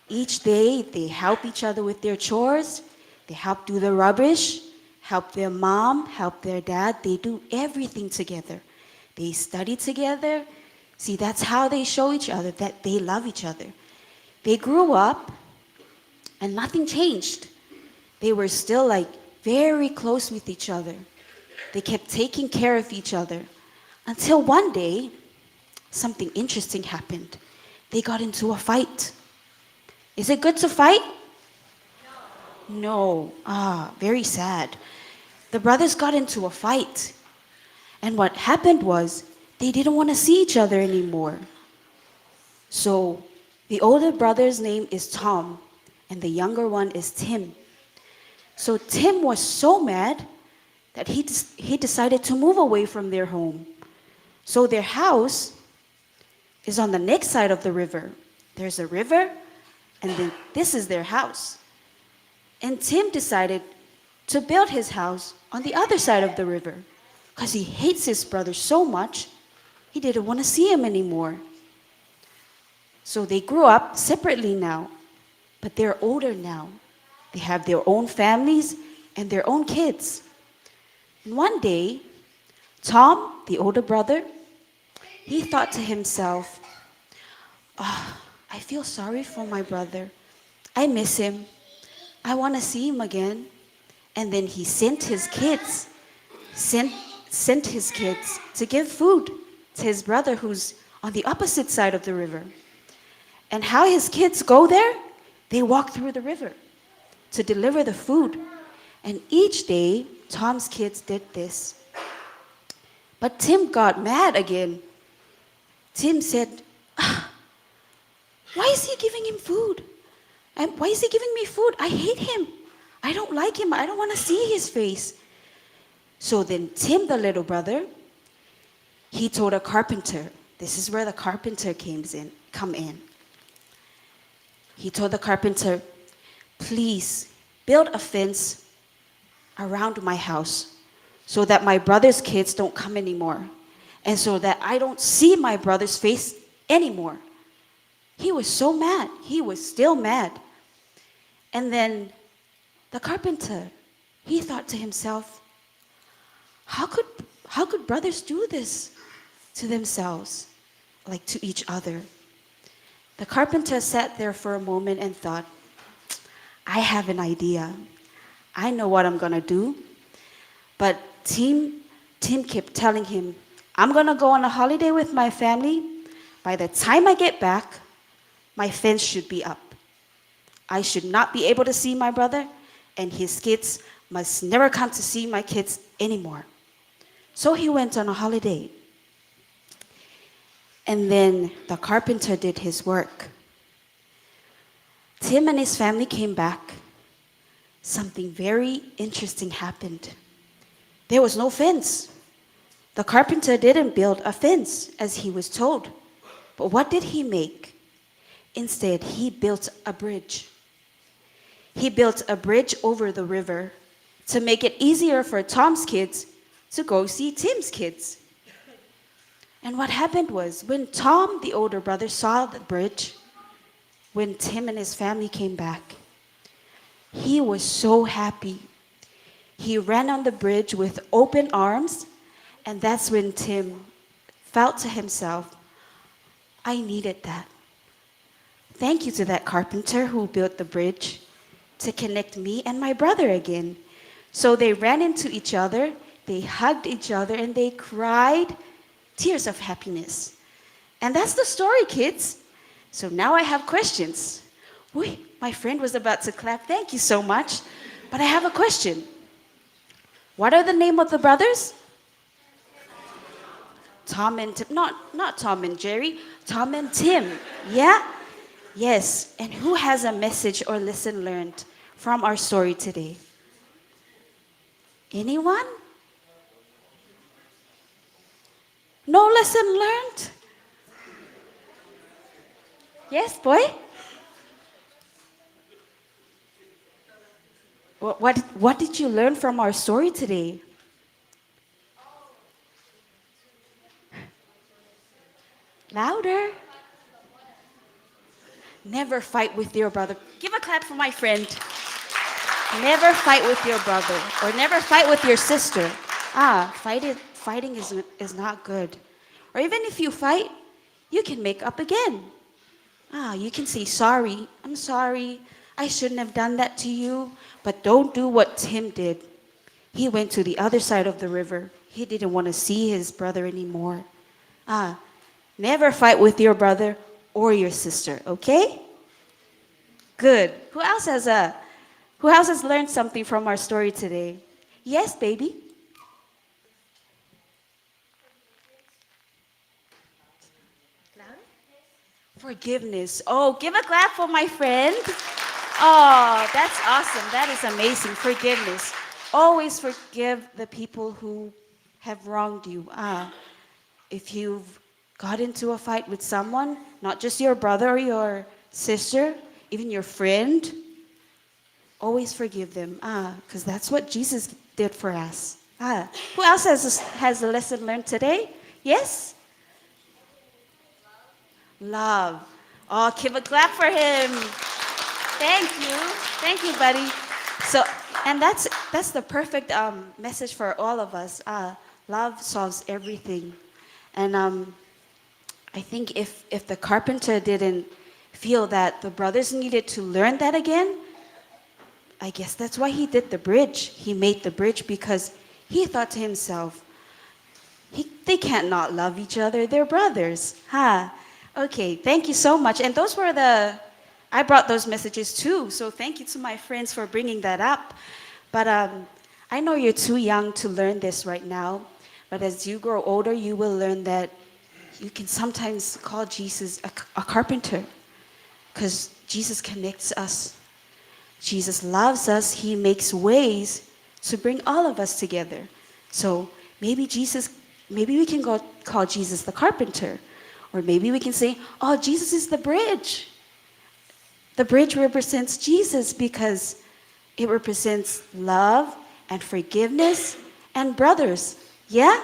Each day, they help each other with their chores. They help do the rubbish, help their mom, help their dad. They do everything together. They study together. See, that's how they show each other that they love each other. They grew up and nothing changed. They were still like very close with each other. They kept taking care of each other until one day, something interesting happened. They got into a fight. Is it good to fight? No. Very sad. The brothers got into a fight. And what happened was they didn't want to see each other anymore. So the older brother's name is Tom, and the younger one is Tim. So Tim was so mad that he decided to move away from their home. So their house is on the next side of the river. There's a river, and then this is their house. And Tim decided to build his house on the other side of the river because he hates his brother so much, he didn't want to see him anymore. So they grew up separately now, but they're older now. They have their own families and their own kids. And one day, Tom, the older brother, he thought to himself, I feel sorry for my brother. I miss him. I want to see him again. And then he sent his kids to give food to his brother who's on the opposite side of the river. And how his kids go there? They walk through the river to deliver the food. And each day, Tom's kids did this. But Tim got mad again. Tim said, why is he giving him food? And why is he giving me food? I hate him. I don't like him. I don't want to see his face. So then Tim, the little brother, he told a carpenter. This is where the carpenter come in. He told the carpenter, please build a fence around my house so that my brother's kids don't come anymore and so that I don't see my brother's face anymore. He was so mad. He was still mad. And then the carpenter, he thought to himself, how could brothers do this to themselves, like to each other? The carpenter sat there for a moment and thought, I have an idea. I know what I'm going to do. But Tim kept telling him, I'm going to go on a holiday with my family. By the time I get back, my fence should be up. I should not be able to see my brother, and his kids must never come to see my kids anymore. So he went on a holiday. And then the carpenter did his work. Tim and his family came back. Something very interesting happened. There was no fence. The carpenter didn't build a fence as he was told. But what did he make? Instead, he built a bridge. He built a bridge over the river to make it easier for Tom's kids to go see Tim's kids. And what happened was, when Tom, the older brother, saw the bridge, when Tim and his family came back, he was so happy. He ran on the bridge with open arms, and that's when Tim felt to himself, I needed that. Thank you to that carpenter who built the bridge to connect me and my brother again. So they ran into each other, they hugged each other, and they cried tears of happiness. And that's the story, kids. So now I have questions. My friend was about to clap. Thank you so much. But I have a question. What are the name of the brothers? Tom and Tim. Not Tom and Jerry. Tom and Tim. Yeah? Yes. And who has a message or lesson learned from our story today? Anyone? No lesson learned? Yes, boy? What did you learn from our story today? Louder. Never fight with your brother. Give a clap for my friend. Never fight with your brother or never fight with your sister. Fighting is not good. Or even if you fight, you can make up again. You can say, sorry, I'm sorry. I shouldn't have done that to you. But don't do what Tim did. He went to the other side of the river. He didn't want to see his brother anymore. Never fight with your brother or your sister, okay? Good. Who else has learned something from our story today? Yes, baby. Forgiveness. Oh, give a clap for my friend. Oh, that's awesome. That is amazing. Forgiveness. Always forgive the people who have wronged you. If you've got into a fight with someone, not just your brother or your sister, even your friend, always forgive them. Because that's what Jesus did for us. Who else has a lesson learned today? Yes? Love. Oh, give a clap for him. Thank you. Thank you, buddy. So, and that's the perfect message for all of us. Love solves everything. And I think if the carpenter didn't feel that the brothers needed to learn that again, I guess that's why he did the bridge. He made the bridge because he thought to himself, they can't not love each other. They're brothers. Okay, thank you so much. And those were I brought those messages too. So thank you to my friends for bringing that up. But I know you're too young to learn this right now. But as you grow older, you will learn that you can sometimes call Jesus a carpenter. Because Jesus connects us. Jesus loves us. He makes ways to bring all of us together. So maybe we can go call Jesus the carpenter. Or maybe we can say, oh, Jesus is the bridge. The bridge represents Jesus because it represents love and forgiveness and brothers. Yeah?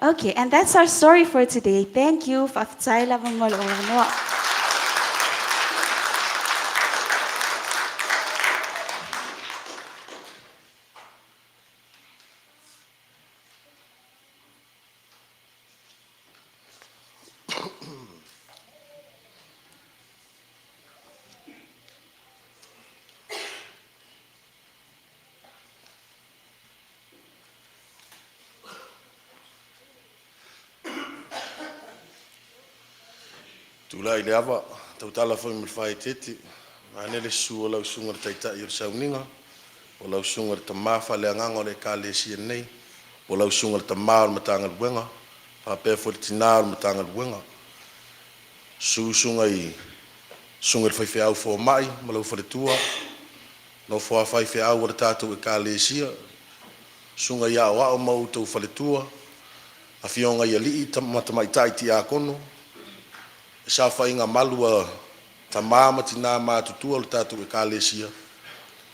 Okay, and that's our story for today. Thank you. Tula i le awa, tau tala foi mil fai tete, ane le su o lau sunga le taita i o sauninga, o lau sunga le tamafa le anganga o le ka le sia nei, o lau sunga le tama o le matanga luenga, pa fo le tina o le matanga luenga. Su sunga i sunga le fai au fo mai, ma lau fale tua, no fo fai au o le tātou e ka le sia, sunga ia o au mau tau fale tua, a fionga ia li i matamaitai ti a kono, sa fainga malua tamama tina matutua le tatu e kalesia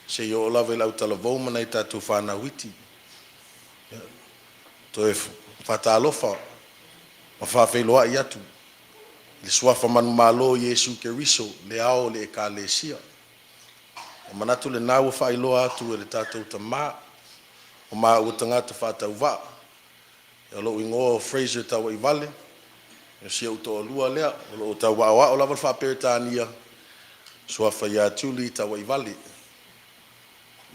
se yo lave lau talavou mana i tatu whana witi to e whatalofa ma whawheloa i atu le suafa manu malo Yesu Keriso le ao le e kalesia o manatu le nau whailoa atu e le tatu tama o maa ua tangata whatau wa e lo ingoa Fraser tawa i vale sia uto lua lea o ta wa o lava fa peritania so fa ya tuli ta wa ivali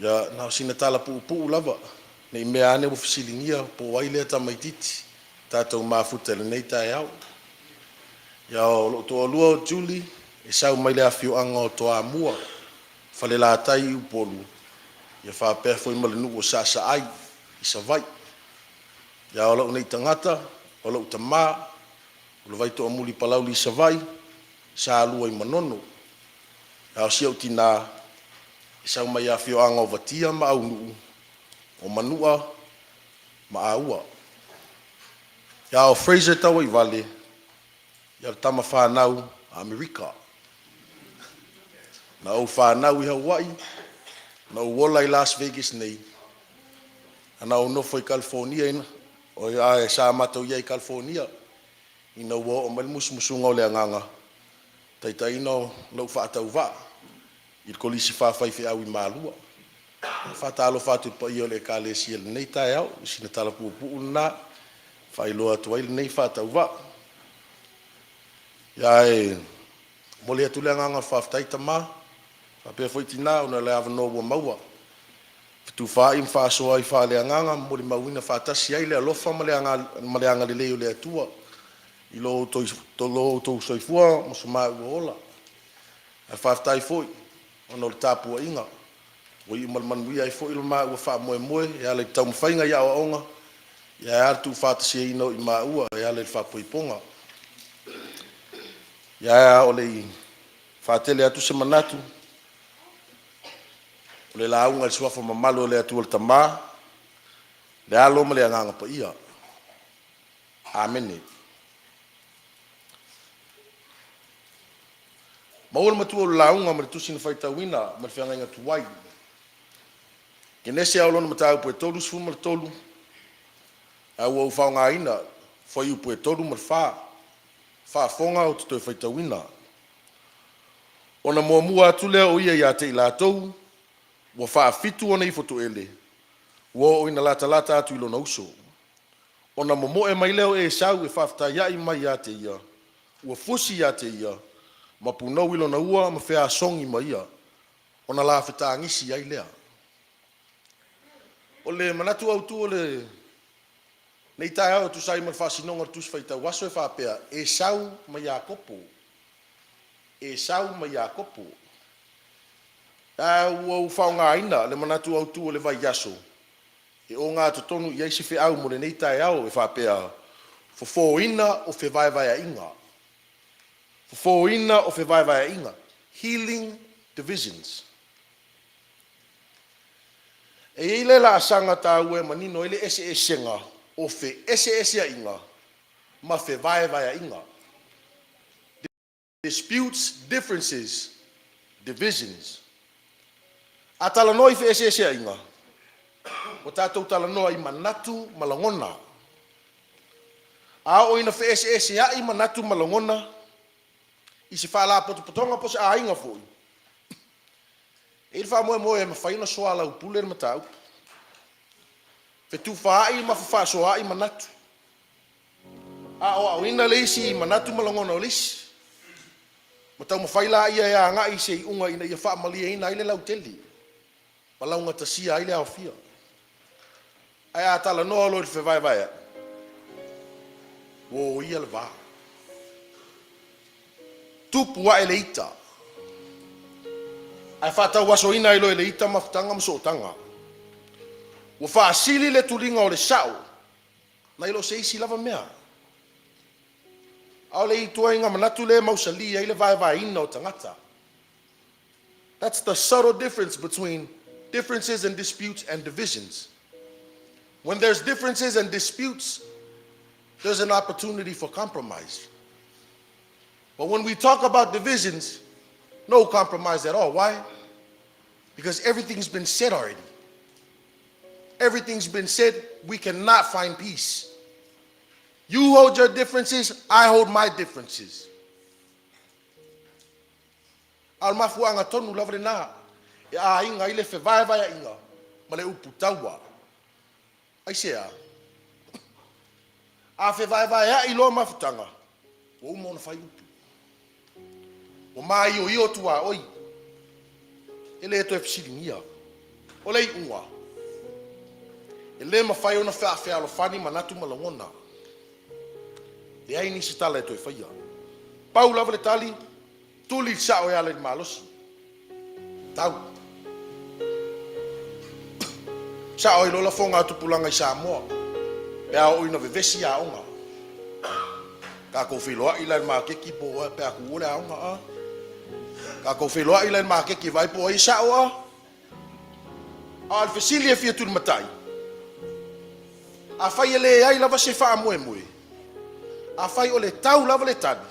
ya na sina tala pu lava nei me ane o fisilingia po wa ile ta maititi ta to ma futele nei ta ya o to lua Julie e sa mai le afio anga to amua fa le la tai u polu ya fa pe foi mal nu o sa ai i sa vai ya o lo nei tangata o lo tama o vai to muli palau li savai sa lua i manono a sia utina sa mai afio anga vatia ma au o manua ma aua ya o Fraser tawa i vale ya tama fa nau America na o fa nau i Hawaii na o wola i Las Vegas nei ana o no foi California ina o ya sa mato i California ina wo o mal musmusunga o le anganga tai no lo fa tau va il kolisi fa fai fe au malua Whatalo whatu pa i o le kālesia le nei tae au, sina tala pupu na, whailoa tuai le nei whatau wa. Ia e, mole atu le nganga whaftai tama, whapea whaitina, una le avano ua maua. Tu fa im fa so ai fa le nganga mo le mawina fa ta si ai le alofa ma le anga le leo le atua I lo to so fua mo so mai ola a fa tai foi ono le tapu inga o I mal man wi ai foi le ma o fa mo ya le tau fainga ya o onga ya tu fa ta si no I ma ua ya le fa poi ponga ya o le fa tele atu se manatu o le launga le suafa mamalo le atu o le tama le alo ma le anganga pa ia amene maul matu o le launga ma le tusi na faitauina ma le whianga inga tuwai ke nese au lona matau pue tolu sufu ma le tolu au au whaunga ina whai upue tolu ma le wha fonga o tuto faitauina ona mua atu lea o ia ia te I lātou wa fa fitu ona I foto ele wo ina lata atu I lona uso ona momo e mai leo e sau e fafta ya I mai ya te ia wa fusi ya te ia ma puno I lona ua ma fea songi mai ia ona la feta ngisi ai lea o le manatu au tu o le nei tai au tu sai ma fasinonga tu faita waso e fa pea e sau ma Iakopo o whaunga ina le manatu au tu o le vai yaso. E o ngā tonu I eisi whi au mo le nei tai au e whapea. Fofo ina o whi vai inga. Fofo ina o whi vai inga. Healing divisions. E ile la asanga ta ue manino ile ese esenga o whi ese inga. Ma whi vai inga. Disputes, differences, divisions. A tala noi whi ese inga. O tātou tala noa I manatu malangona. A o ina whi ese I manatu malangona. I se whala potonga po se a inga fui. E wha moe ma whaina soa lau pule ma tau. Whe tu whaai ma wha soa I manatu. A o ina leisi I manatu malangona o leisi. Ma tau ma whaila ia ngā I se unga ina ia wha malia ina ile lau teli. Ma launga tasia ile au fia. Ai a tala noa lo te vai. Wo ia le va. Tupu wa ele ita. Ai whatau waso ina ilo ele ita mafutanga msotanga. Wo wha asili le tulinga o le sao. Na ilo se isi lava mea. Au le itua inga manatu le mausalia ile vai ina o tangata. That's the subtle difference between differences and disputes and divisions. When there's differences and disputes, there's an opportunity for compromise. But when we talk about divisions, no compromise at all. Why? Because everything's been said already. Everything's been said, we cannot find peace. You hold your differences, I hold my differences. Al mafuanga tonu lavre na. Ya inga ile fe vai inga. Male uputawa. Ai sea. A fe vai ya ilo mafutanga. O mo na fai upu. O mai o io tua oi. Ele to efsilingia. O lei unwa. Ele ma fai ona fa alo fani manatu malangona. E ai ni sitala to faia. Paula vale tali tuli sa o ya le malos. Tau. Sa o ilo la fonga tu pulanga I Samoa. Pe a o ina vevesi a onga. Ka ko filoa ila ma ke ki po pe a ku ora onga a. Ka ko filoa ila ma ke ki vai po I sa o a. Al fesilia fia tu matai. A fai ele ai lava se fa moe. A fai o le tau lava le tabi.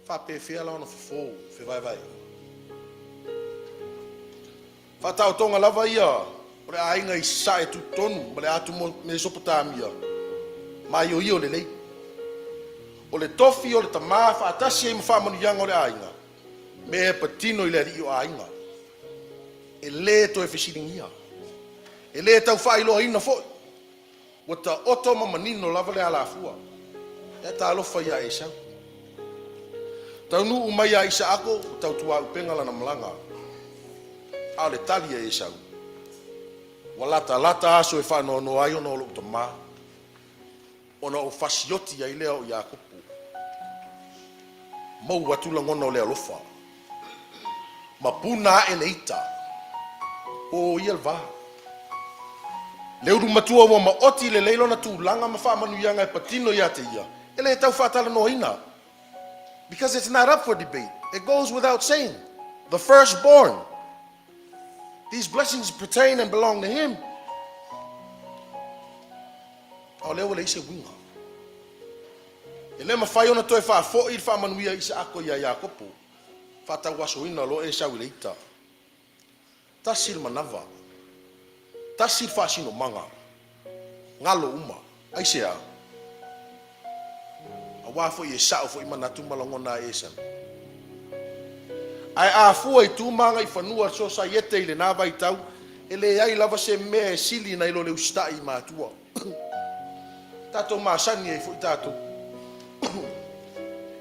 Fa pe fia la ona fo fe vai. Fa tau tonga lava ia. O le ainga I sa e tu tonu, ma le atu mo Mesopotamia. Ma io le lei. O le tofi o le tamā whaatasi e mwha manu yanga o le ainga. Me e patino I le ri o ainga. e le to e fisiringia. E le tau whailo ina foi. Wa ta oto ma manino lava le ala fua. E ta alofa ia e sau. Tau nu umai a isa ako, tau tua upenga lana malanga. A le tali e sau. Wa lata aso e whano no ai ono lo utama. Ona o fasioti ai leo i a kupu. Mau watula ngona o le alofa. Ma puna e leita. O ia lva. Leu matua wa ma oti le leilo na tūlanga ma wha manu ianga e patino ia te ia. Ele e tau whatala no ina. Because it's not up for debate. It goes without saying. The firstborn. These blessings pertain and belong to him. O leo le ise winga. Ele ma whai ona toi wha fo i wha manu ia isa ako ia Iakopo. Whata waso ina lo e sau leita. Tasil manava. Tasil whasino manga. Ngalo uma. Aisea. A wafo i e sao fo i manatu malangona e san. Ai a fua i tūmanga i whanua so sa iete i le nāwa i tau. E le ai lava se mea sili na ilo le ustai i mātua. Tato māsani e fo i tato.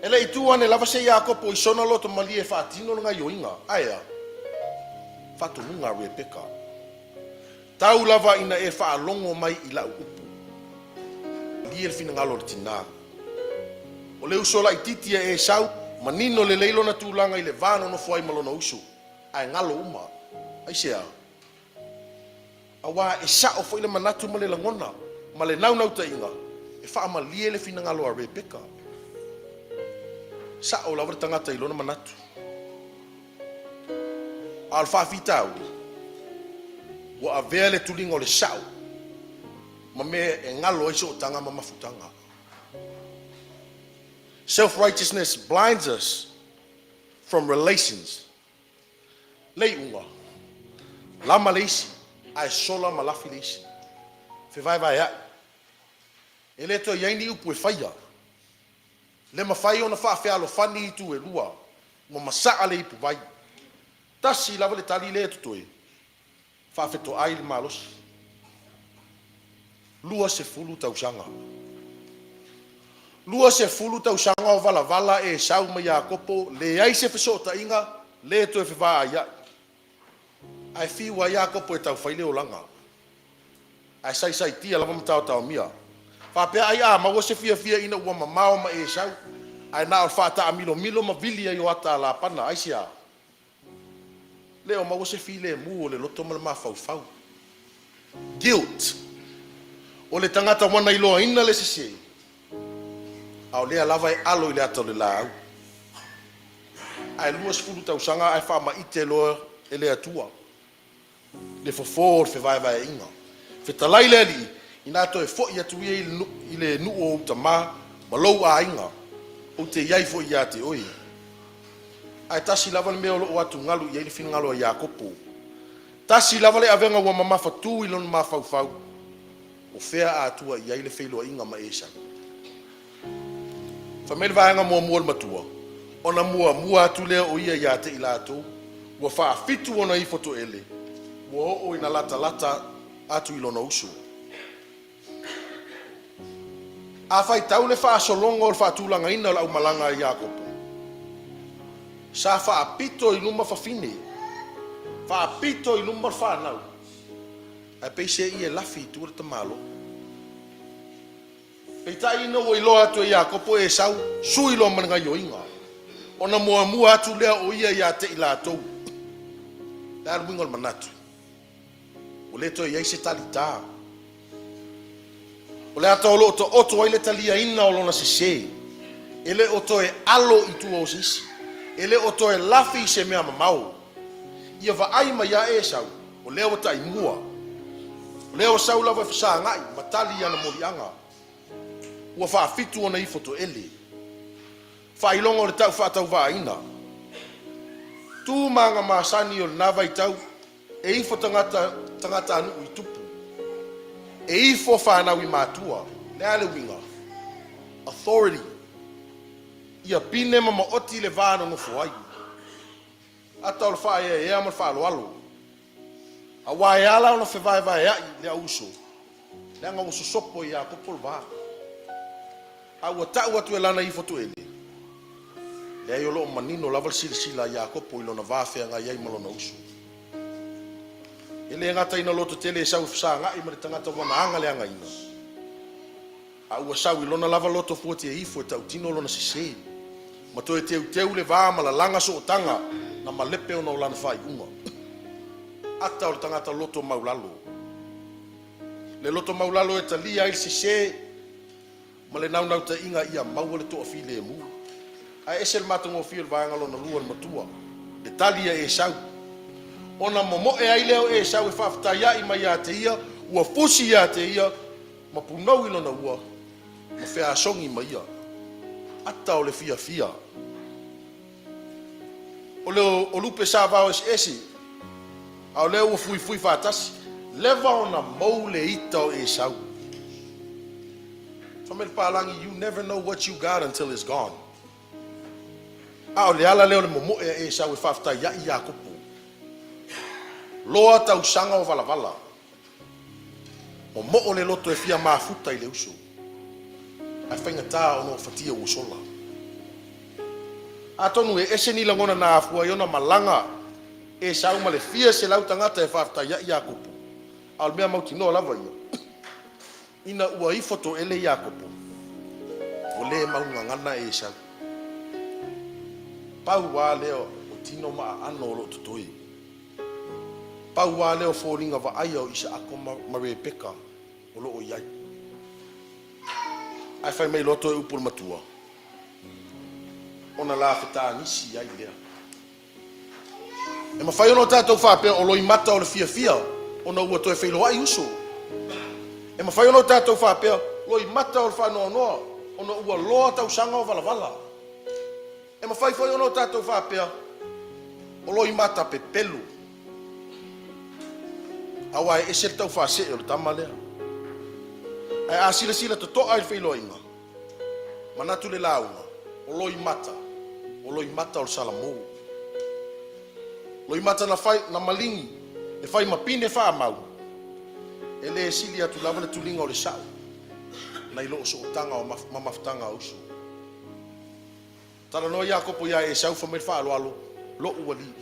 E le i tūane lava se Iakopo i sona loto mali e whaatino nga yoinga. Aia. Whato munga Rebeka. Tau lava ina e whaalongo mai i lau upu. Li e fina ngalo le tina. O le usola i titia e sau. Manino le leilo na tūlanga i le vāno no fuai malona usu. Ai ngalo uma. Ai sea. Awa e sao fo i le manatu ma le langona. Ma le nau ta inga. E wha ama lie le fina ngalo a Rebeka. Sao lava tangata i lona manatu. Al wha fitau. Wa a vea le tulinga o le sao. Ma me e ngalo e so tanga ma mafutanga. Self-righteousness blinds us from relations. Leiunga. Lama leisi. Ai sola malafi leisi. Fe vai vai a. Ele to yaini upu e faia. Le mawhai ona whaafealo whani i tu e lua. Mo masaa le ipu vai. Tasi lava le tali le tutoi. Whaafeto ai le malos. Lua se fulu tausanga. Lua se fulu tausanga o vala e sau ma Iakopo. Le ai se fesota inga. Le to e whiwa ai ai. Ai whiwa Iakopo e tau whaile o langa. Ai sai tia lava matau tau mia. Whapea ai a maua se fia ina ua mamao ma e sau. Ai na o whata a milo ma vili ai o ata la pana. Ai sia. Leo maua se fi le mu o le loto ma le mawhau. Guilt. O le tangata wana iloa ina le sisi. Au lea lava e alo i le ato le lau. Ai lua sefulu tausanga ai wha ma ite loa e le atua. Le fofo o le vai inga. Fe talai le ali. Ina to e fo ia tu i le nu o utama. Malou a inga. O te iai fo ia te oi. Ai tasi lava le mea o atu ngalu iai le fina ngalo a Iakopo. Tasi lava le avenga ua mamafa tu i lon mafau. O fea a atua iai le feilo a inga ma esa. Whamele vaenga mua le matua. Ona mua atu lea o ia te ila atu. Ua wha fitu ona i foto ele. Ua o ina lata atu i lona usu. A fai tau le wha solonga o le wha tūlanga ina o lau malanga a Iakopo. Sa wha apito i luma whawhine. Wha apito i luma whanau. Ai peise i e lafi tu re tamalo. Peitai ina o iloa atu e Iakopo e sau. Sui lo mananga yoinga. Ona mua atu lea o ia te ila atou. Lea wingo le manatu. O le to iai se talita. O le ata o lo oto ai le talia ina o lona sese. Ele oto e alo i tu o sisi. Ele oto e lafi se mea mamau. Ia va ai ma ia e sau. O leo ta i mua. O leo sau lava fisa ngai. Matali ana morianga. Ua wha fitu ona i foto ele. Wha ilongo le tau wha tau wa ina. Tu manga maasani o nawa i tau. E ifo tangata anu i tupu. E ifo whanau i mātua. Lea le winga. Authority. Ia pine ma oti le vāna no fuai. Ata o le wha e ea ma wha alo. A wai ala ona fe vai vai ai le uso. Le anga uso sopo ia kopol va. A wa ta wa tu elana I fotu ele. Le ai lo manino laval sila ia kopo ilo na va fe nga ia malo na uso. Ele ngata ina loto tele sa ufsa nga I mari tangata wana anga le anga ina. A ua sau ilona lava loto fuati e ifo tau tino lona sisei. Ma toe teu le vā ma la langa so tanga na malepe ona ulana fai unga. Ata o tangata loto maulalo. Le loto maulalo e talia il sisei ma le nau ta inga ia maua le toa file e mu. A esel matungo fil vanga lona lua matua. Le talia e sau. Ona momo e ai leo e sau e whafta ia I mai a te ia, ua fusi ia te ia, ma punau ilo na ua, ma whea songi mai ia. Ata o le fia fia. O leo o lupe sa vao esi, a o leo ua fui whatasi, leva ona mou le ita o e sau. Whamel pālangi, you never know what you got until it's gone. A o le ala leo le momo e sau e whafta ia I a kupu. Loa tau sanga o vala. O mo le loto e fia mafuta I le uso. Ai whainga tā ono fatia o sola. A tonu e ese ni langona na afua iona malanga e sau ma le fia se lau tangata e whafta ia kupu. Al mea mauti no lava ia. Ina ua I foto ele ia kupu. O le maunga ngana e sau. Pau wā leo o tino maa ano lo tutoi. Pau wā leo fōringa wa ai au isa ako mare peka o loo iai. Ai whai mei loto e upul matua. Ona la whetā nisi ai lea. E ma whai ono tātou whapea o loi mata o le fia fia, ona ua toe whailo ai uso. E ma whai ono tātou whapea loi mata o le whanoa noa, ona ua loa tau sanga o vala. E ma whai ono tātou whapea o loi mata pe pelu. Awa e se tau whase e o le tama lea. Ai a sila to toa I whailo inga. Manatu le launga, o loi mata o le salamou. Loi mata na malingi, e whai mapine wha mau. E le sili atu lava le tulinga o le sau. Na ilo so tanga o mamaftanga o uso. Tala noa ia kopo ia e sau whamir wha alo lo ua li.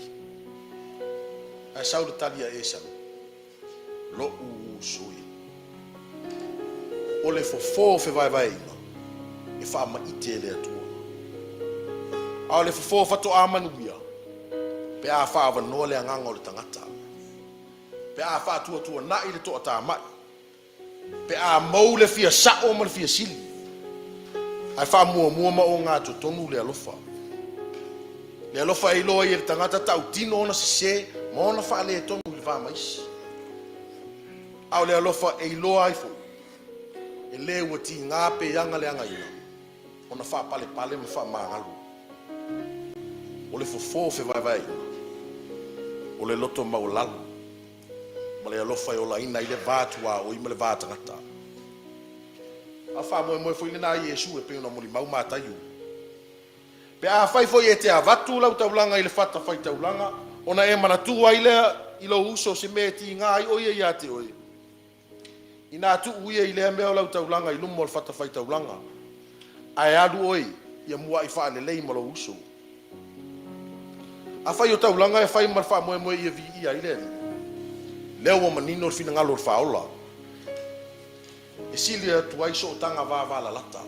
Ai sau le talia e sau. Lo usui. O le fofo fe vai ina. E wha ma ite le atua. A o le fofo fato a manuia. Pe a wha awa noa le anganga o le tangata. Pe a wha tua na I le toa tā mai. Pe a mau le fia sao ma le fia sili. Ai wha mua ma o ngā tonu le alofa. Le alofa e loa I le tangata tau tino ona se ma ona wha le tonu I le wha maisi. Au le alofa e loa ai fo. E le ua ti ngā pe yanga le anga ina. Ona wha pale ma wha maangalu. O le fofo fe vai ina. O le loto maulalu. Ma le alofa e ola ina I le vātua o I ma le vātangata. A wha moe fo ina na Iesu e pe una moli mau mātayu. Pe a whai fo I e te a vatu lau taulanga I le whata whai taulanga. Ona e manatua I lea I lo uso se me ti ngā I oia I ate oi. Ina tu uia I lea mea lau taulanga I lumo al whata whai taulanga. Ai adu oi ia mua I wha lelei ma lo uso. A whai o taulanga e whai mar wha moe I vi I ai lea. Leo o manino fina ngalo o whaola. E silia tuai so tanga vā la lata.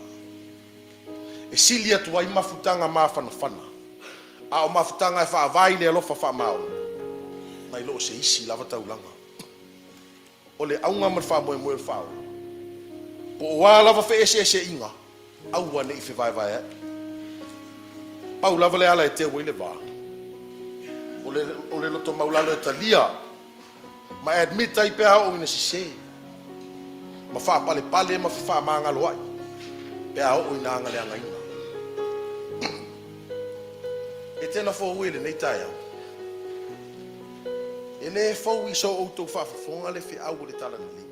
E silia tuai mafutanga mā whana. A o mafutanga e wha vai le alofa wha mao. Mai lo se isi lava taulanga. O le aunga mar wha moe o whaola. Po o wā lava wha ese inga. Aua ne I whi vai e. Pau lava le ala e te wile vā. O le loto maulalo e talia. Ma admit ai pe o ina se. Ma wha pale ma wha maangalo ai. Pe o ina anga le anga ina. E tena fo uile nei tai au. E le fo I so outou whafafonga le whi au le tala ni.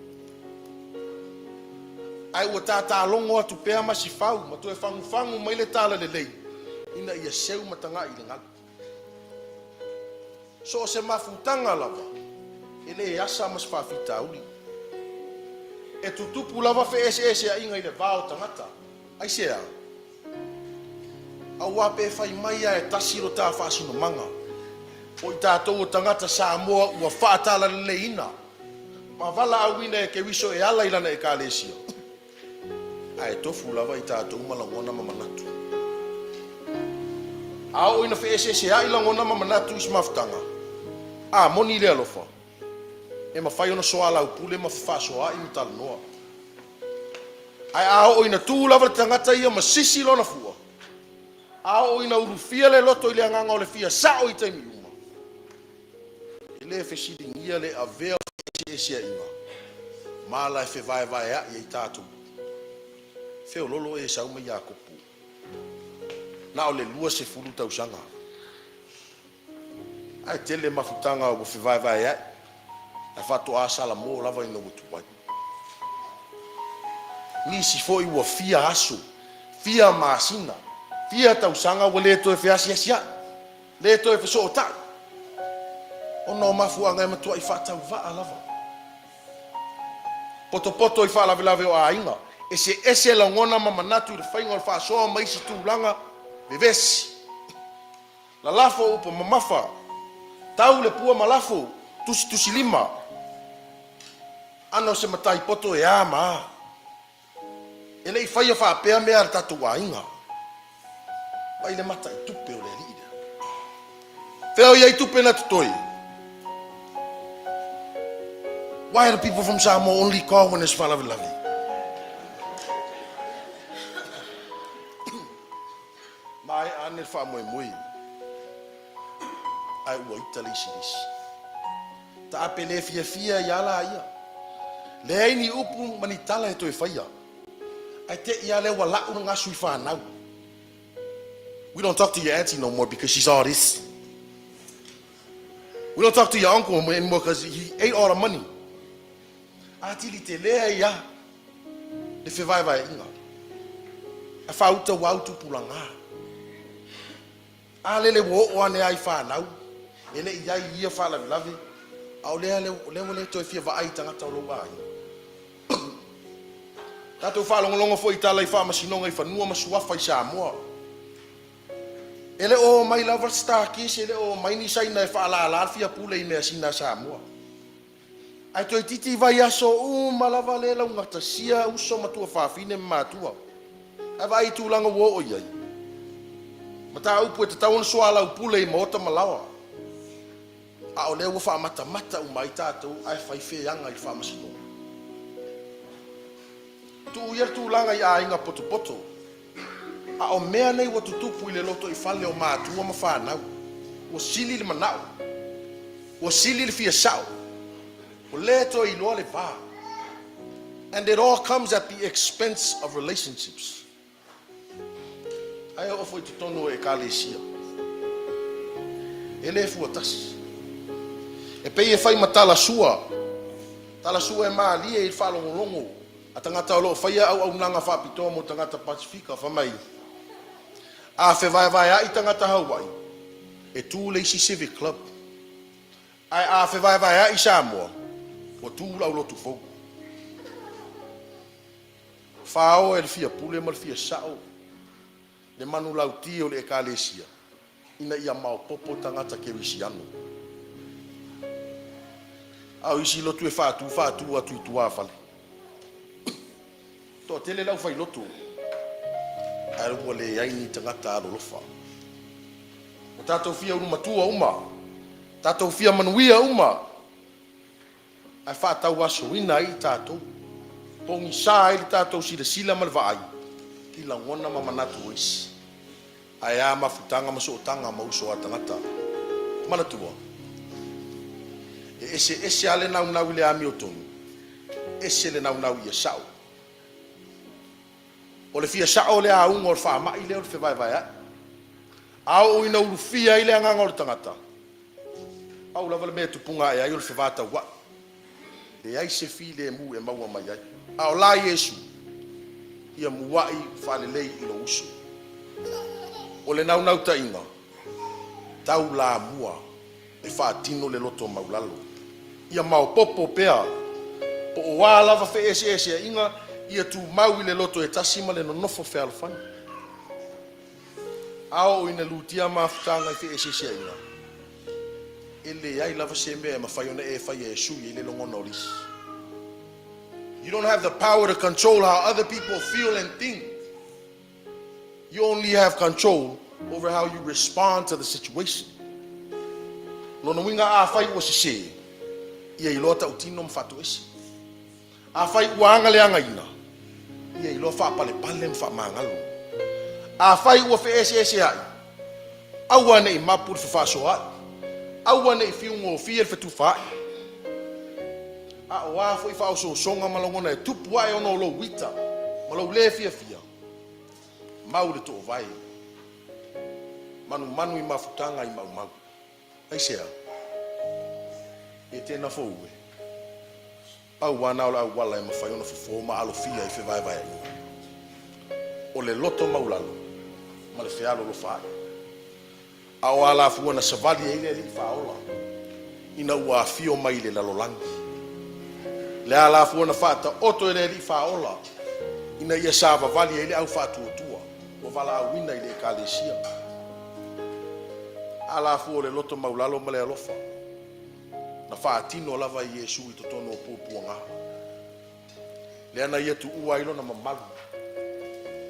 Ai ua tātā longo atu pēa ma si whau, ma tu e whangu mai le tala le lei. Ina ia seu matanga I le ngala. So se mafutanga lava. Ele asa mas whawhitauri. E tutupu lava ese a inga i le vāo tangata. Ai sea. Au ape whai mai a e tasiro tā whaasino manga. O i tātou o tangata Samoa ua whaatala le ina. Ma wala awina e ke wiso e ala ilana e kālesia. Ai tofu lava i tātou malangona mamanatu. Ao ina ese a ilangona mamanatu is maftanga. A moni le alofa. E ma whai ona soala upule ma whaasoa i mitala noa. Ai ao ina tū lava tangata ia ma sisi lona fua. Ao ina urufia le loto i le anganga o le fia sao i taimi uma. I le fesiringia le avea ese a inga. Mala e fe vai a i tātou. Feo lolo e sauma i a kopu. Na o le lua se furu tausanga. Ai tele mafutanga o fe vai a. E whato a sala mō lava i nongu tupai. Nisi foi ua fia aso. Fia masina. Fia tausanga ua le to e feasi asia. Le to e feso o ta. Ono mafuanga e matua i whatau vaa lava. Poto i whalavelave o a inga. Ese la ngona mamanatu i le whainga o le whaasoa maisi tūlanga. Vevesi. La lafo upo mamafa. Tau le pua malafo. Tusi lima. Ano se matai poto e ama. Ele i whaia whaapea mea ar tatu wa inga. Pai le mata i tupe o le lida. Wheo ia i tupe na tutoi. Why are the people from Samoa only call when it's whalavilavi? Mai ane wha mui. Ai ua itali sirisi. Ta apele fia yala ia. Le aini upu manitala e toi whaia. Ai te ia le wala unu ngasu i whanau. We don't talk to your auntie no more because she's all this. We don't talk to your uncle anymore because he ate all the money. Atili te lea ia. Le whewaiwai inga. A whauta wautu pulanga. A lele wo o ane ai whanau. Ele iai ia whalavilavi. Au lea le toi fia vai tangata o loa ai. Tatou whalongolongo fo i tala i whamasinonga i whanua masuafa i Samoa. Ele o mai lava stakis, ele o mai ni saina e whaala fia pule i mea sina Samoa. Ai toi titi vai aso malava le lau ngata sia uso matua whawhine matua. Ai vai tūlanga wo o iai. Mata upu e te tauna soala upule i maota malawa. A o leo wha mata umai tātou ai whai wheanga i whamasinonga. Tu ier tūlanga i a inga poto. A o mea nei wa tutupu i le loto i whale o mātua ma whanau. Wa sili le manau. Wa sili le fia sao. Wa leto i loa le pā. And it all comes at the expense of relationships. Ai o foi tutono e kālesia. E le fua tasi. E pei e whai matala sua. Tala sua e maalia i whalongolongo. A tangata o loo whaia au nanga whapitoa mo tangata Pasifika whamai. A whewaiwai a i tangata Hawaii. E tū Lacey Civic Club. Ai a whewaiwai a i Samoa. O tū lau lotu fau. Whao e le fia pule ma le fia sao. Le manu lau tio le ekalesia. Ina ia mau popo tangata ke wisiano. Au isi lotu e whātu atu i tuāwhale. To tele lau fai lotu. Ai rua le aini tangata alolofa. O tātou fia unu matua uma. Tātou fia manuia uma. Ai whātau aso ina i tātou. Pongi sā i tātou sila malvaai. Ki langona mamanatu oisi. Ai a mafutanga masootanga mauso a tangata. Manatua. E ese ale nau i le ami o tonu. Ese le nau i a sao. O le fia sao le aunga o le whaamai leo le whewaiwai ai. Au ina urufia i le anganga o le tangata. Au lava le mea tupunga e ai o le whewata wa. Le ai se fi le mu e maua mai ai. Au la Yesu. Ia muai whalelei i lo usu. O le nau ta inga. Tau la mua. E whaatino le loto maulalo. ia maopopo pea. Po o wā lava fe ese inga ia tu mau i le loto e tasi ma le nonofo fe alfani. Ao ina lutia mafutanga i fe ese inga. Ele ai lava se mea ma fai ona e fai e sui i le longona olisi. You don't have the power to control how other people feel and think. You only have control over how you respond to the situation. Lona winga a fai o se ia i lota utino mfatu esi. A fai uanga le anga ina. Ia i lo fa pale mfa mangalu. A fai ua fe ese ai. Aua nei mapu fa so ai. Aua nei fiungo fiel fe tu fa. A oa foi fa so songa malongona e tupu ai ono lo wita. Malo le fia. Mau le to vai. Manu i mafutanga i mau. Ai sea. E tena fo ue. Au wana ola wala e mawhai ona fufo ma alo fia i fe vai. O le loto maulalo. Ma le fealo lo fai. Au ala fua na savali e ile li faola. Ina ua fio mai le lalolangi. Le ala fua na fata oto ele li faola. Ina ia sava vali e ile au fatu otua. O vala au wina i le kalesia. Ala fua le loto maulalo ma le alofa. Na faatino lava i Yesu i totono o pupuanga. Le ana ia tu ua ilo na mamalu.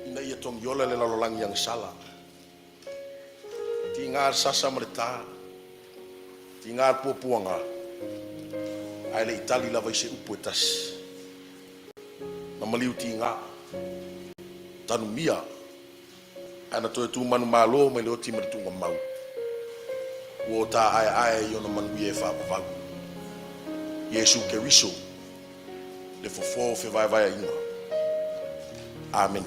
Ina ia tongiola le lalolangi yang sala. Ti ngar sasa ma le tā. Ti ngar pupuanga. Ai le itali lava i se upu e tasi. Na maliu ti ngā. Tanu mia. Ana toe tu manu malo me le oti ma le tunga mau. Wo tā ai i ona manu i e whapavagu. Yesu Keriso, le fofo fe vai inga. Amen.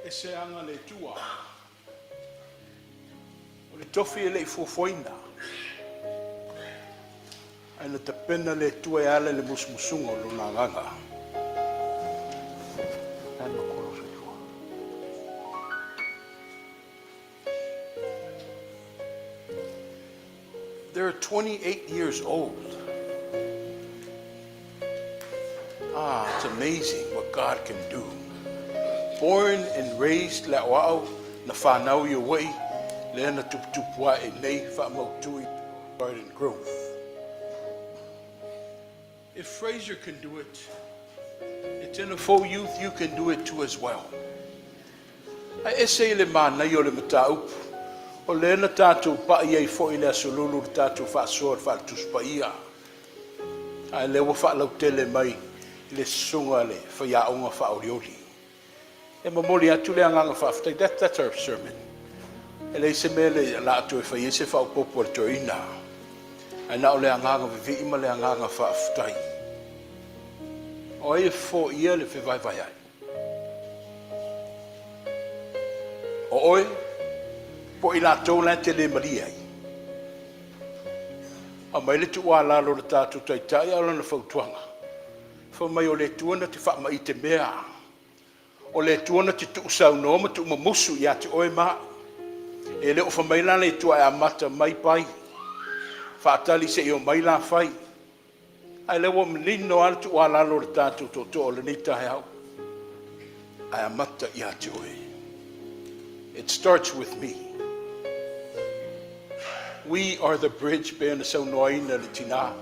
E se anga le tua. O le tofi e le fofoina. Ai na te pena le tua e ale le musmusungo lo na nganga. Ai na koro se tua. They're 28 years old. It's amazing what God can do. Born and raised la wao na whanau i away le na tupua e nei whamautui Garden Grove. If Fraser can do it, it's in a full youth, you can do it too as well. Ai ese le mana i o le mataupu o le na tātou pa i ei fo i le asolulu le tātou whaasoa le whaatuspa ia. Ai le wa whaalau tele mai le sunga le whaiaonga whaoriori. E mamoli atu le anganga whaftai, that's our sermon. E le se mele la atu e whai se whaupopo le toina. Ai na o le anganga vivi ima le anganga whaftai. O e fo ia le whiwai ai. O oe, po i la tau la te le maria ai. A mai le tu wa lalo le tātou taitai ala na whautuanga. Wha mai o le tuana te wha mai te mea. O le tuana te tu usau no ma tu mamusu ia te oe maa. E le o wha mai la le tua e amata mai pai. Whaatali se i o mai la whai. Ai le wa mnino ala tu wa lalo le tātou toto o le nita he au. Ai amata ia te oe. It starts with me. We are the bridge bear na sau noaina le tina.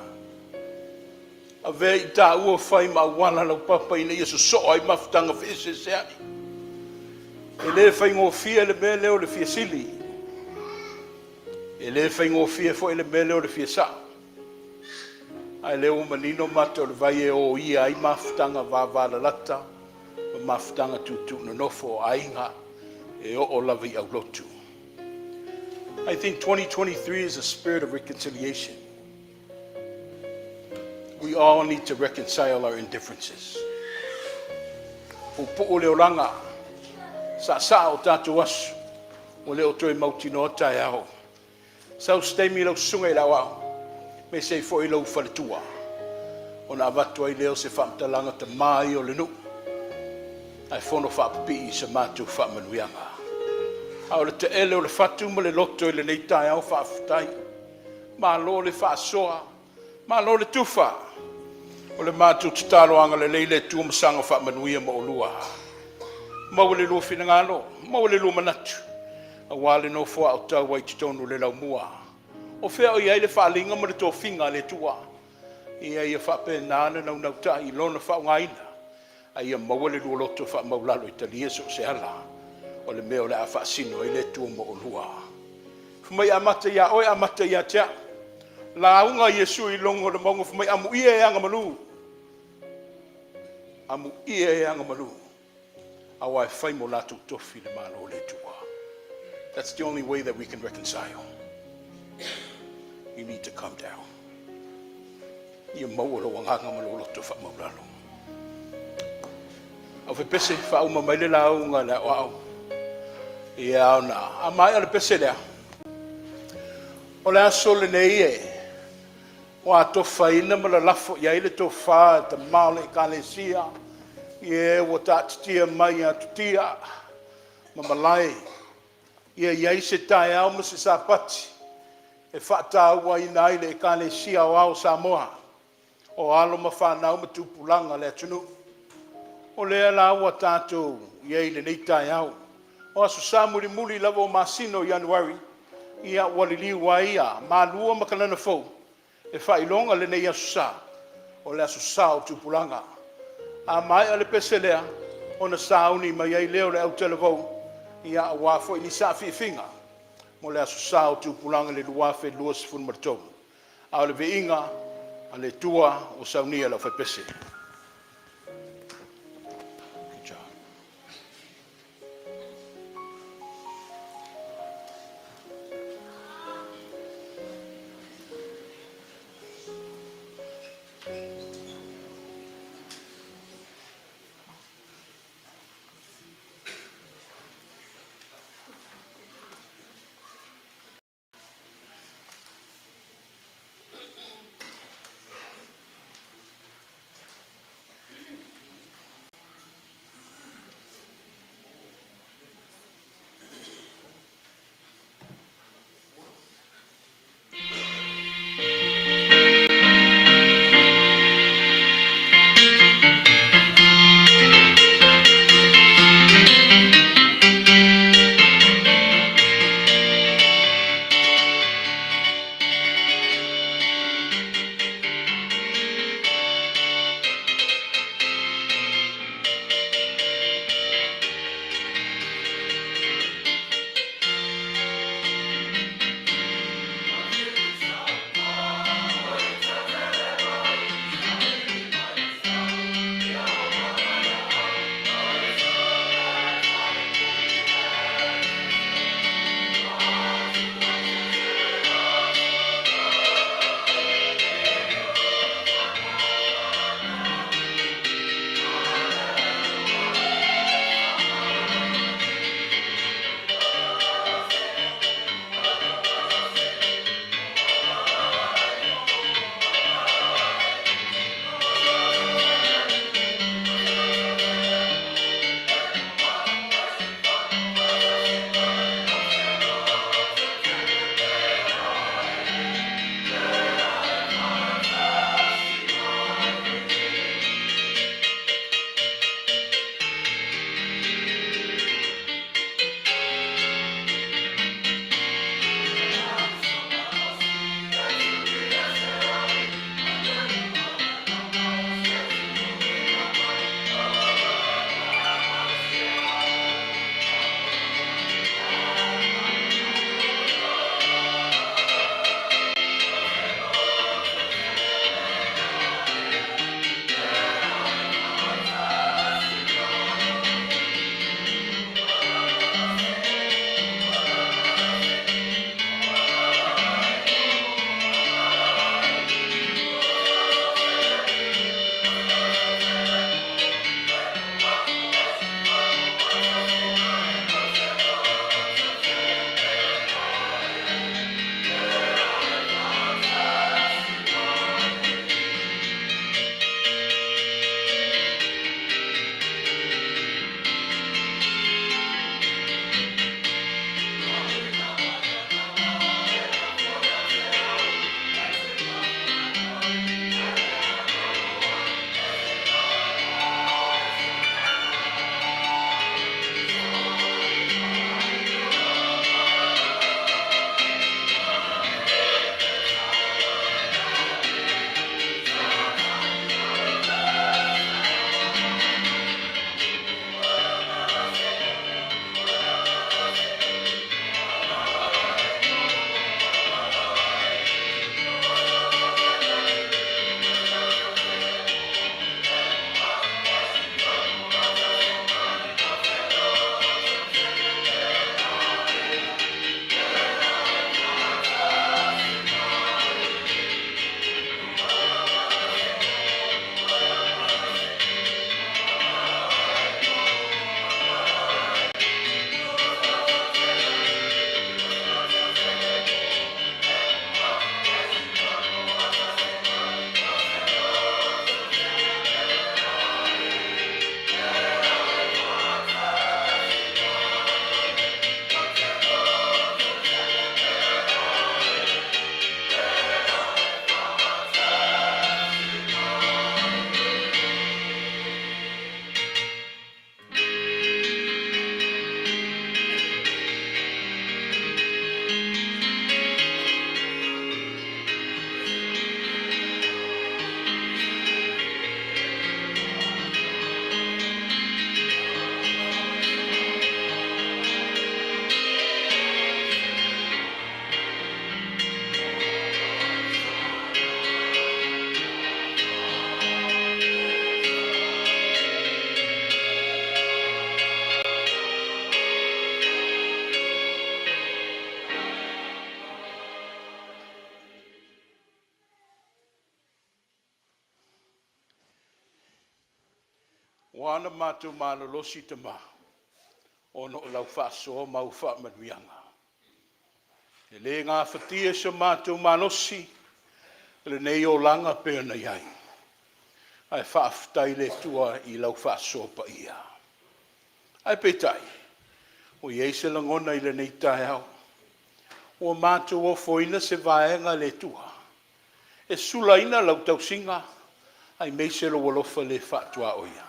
A vei tā ua whai ma wana lau papa ina ia so ai mafutanga whise se ai. E le whai ngō fia le mea leo le fia sili. E le whai ngō fia fo le mea leo le fia sa. Ai leo manino mata o le vai e o ia ai mafutanga vāvāla lata. Mafutanga tutu no nofo ainga. E o lavi au lotu. I think 2023 is a spirit of reconciliation. We all need to reconcile our indifferences. O po o leolanga, sa o tātou asu, o le o toi mautino tai ao. Sau stemi lau sunga i lau au. Me sei fo i lau whaletua. O na avatu ai leo se whamtalanga te mai o le nu. Ai whono whapapi i se mātou whamanuianga. Au le te ele o le whatu ma le loto i le nei tai au whaafutai. Ma lo le whaasoa. Ma lo le tufa. O le mātou te taloanga le leile tua masanga whamanuia ma o lua. Mau le lua whinangalo. Mau le lua manatu. A wale no fua o tau wai titonu le lau mua. O whea o iai le whaalinga ma le tō whinga le tua. Ia ia whape nāna nau nau ta i lona whaungaina. A ia maua le lua loto wha maulalo i talia so se ala. O le meo le a whaasino i le tua mo o lua. Fumai amata ia oe amata ia tea. La unga Yesu i longo le maunga fumai amu ia e anga malu. Amu ia e anga malu. Awa e whai mo lātou tofi le malo le tua. That's the only way that we can reconcile. You need to come down. Ia maua wanganga malo loto wha maulalo. Au fe pese wha uma mai le la unga le o au. Ia au na. A mai ale pese lea. O le aso le nei e. O a tofa ina ma la lafo. Ia ile tofa ta maole i kalesia. Ia o ta titia mai a tutia. Ma malai. Ia iai se tae au ma se sapati. E whaata ua ina aile e kalesia o au Samoa. O alo ma whanau ma tupulanga le atunu. O lea la ua tātou iai le nei tae au. O aso sa muri muri lava o masino Januari. Ia waliliu wa ia. Ma lua makalana fau. E whailonga le nei aso sa. O le aso sa o tupulanga. A mai ale pese lea. O na sauni mai ai leo le au televou. Ia a wafo i ni sa fifinga. Mo le aso sa o tupulanga le luafe lua sifun martou. A le veinga. A le tua o saunia la whapese. Wana mātou malolosi te mā. Ono o lau whaasoa mau whaamanuianga. E le ngā whatia sa mātou malosi, le nei o langa pēna iai. Ai whaaftai le tua i lau whaasoa pa ia. Ai pētai, o Iese langona i le nei tai au. O mātou o foina se vaenga le tua. E sulaina lau tausinga, ai meise lo walofa le whaatua oia.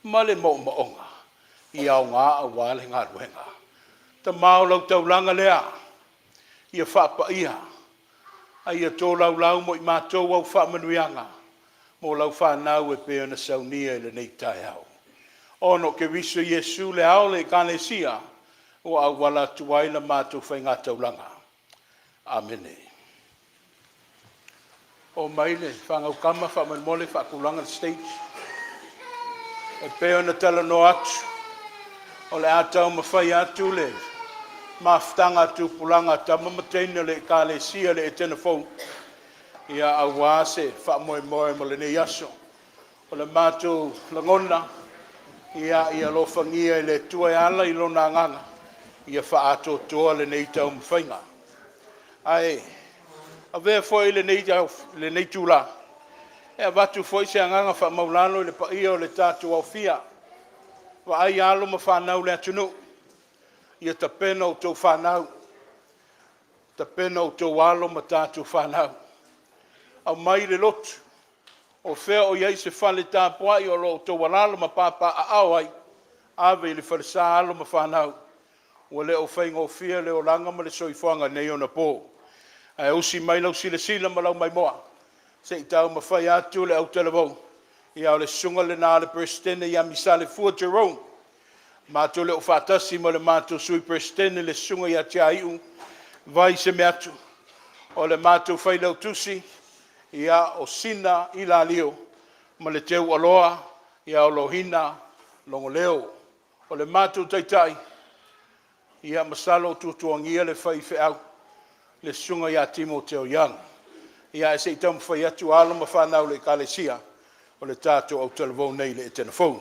Ma le mo maonga, i au ngā a wale ngā ruenga. Ta mao lau taulanga lea, ia whaapa ia. Ai a tō lau mo i mātou au whaamanuianga, mo lau whanau e pēna saunia i le nei tai au. Ono ke viso Iesu le ao le kānesia, o au wala tuaina mātou whai ngā taulanga. Amene. O maile, whangau kama, whamanmole, whakulanga the stage. E peo na tala no atu. O le atau mawhai atu le. Maftanga tu pulanga tamamateina le kālesia le e tenafou. Ia awa se whamoe moe mo le ne yaso. O le mātou langona. Ia lofangia le tua e ala i lona nganga. Ia whaato toa le nei tau mwhainga. Ai, a vea foi le nei tūla. E a watu foi se anganga wha maulano le paia o le tātu au fia. Wa ai alo ma whanau le atunu. Ia ta pena o tau whanau. Ta pena o tau alo ma tātu whanau. Au mai le lotu. O whea o iei se whale tāpua i o lo tau walalo ma pāpā a au ai. Awe le whalesa alo ma whanau. Ua le o whainga o fia le o langa ma le soifuanga nei o na pō. Ai usi mai lau sila ma lau mai moa. Se i tau ma whai atu le au televau. I au le sunga le nā le prestene i amisale fua Jerome. Mātou le o whātasi ma le mātou sui prestene le sunga i a tia iu. Vai se me atu. O le mātou whai lau tusi. I a o sina i la lio. Ma le teu aloa. I a o lohina longo leo. O le mātou taitai. I a masalo tutuangia le whai wheau. Le sunga ia Timoteo Young. Ia e se i tamu whai atu alo ma whanau le kālesia o le tātou au televou nei le e tenafou.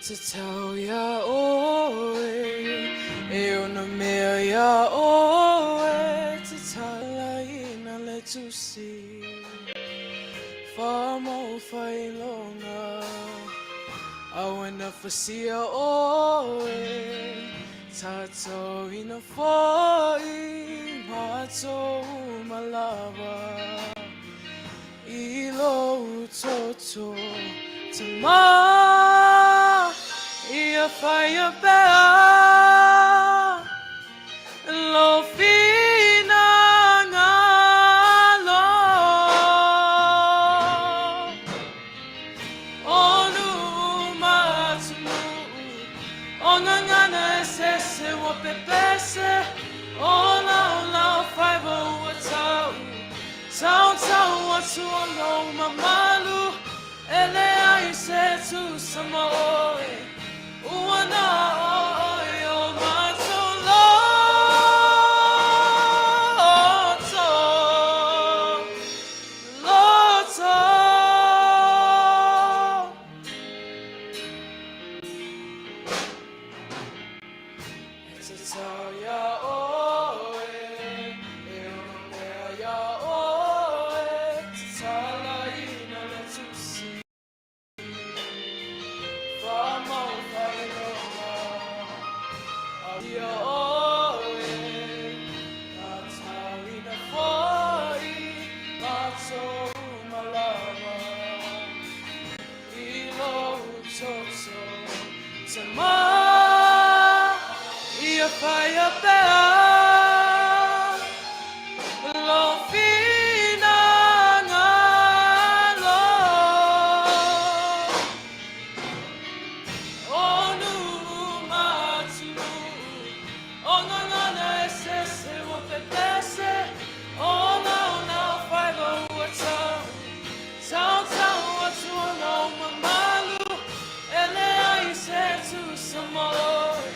te tau ia oe, e ona mea ia oe, te tala ina le tusi, whamau whailonga, awena whasia oe, tātou ina whai, mātou malawa, ilo utoto, te mā, ia whai a bea, lo fina ngalo, onu matunu, o ngangana e sese wa pepese, o lau lau whaiva ua tau, tau tau atu o ngau mamalu, ele ai se tu sama oe, ua na oe o matou loto, loto. E te tau ia oe, e ona mea ia oe, te tala ina le tusi, whamau whailonga, au ia oe, ka tau ina whai, mātou malawa, ilo utoto, te mā, ia whai a pea, lo fina ngalo, onu matunu, o ngangana e sese wa pepese, o lau lau whaiva ua tau, tau tau atu o ngau mamalu, ele ai se tu samoe,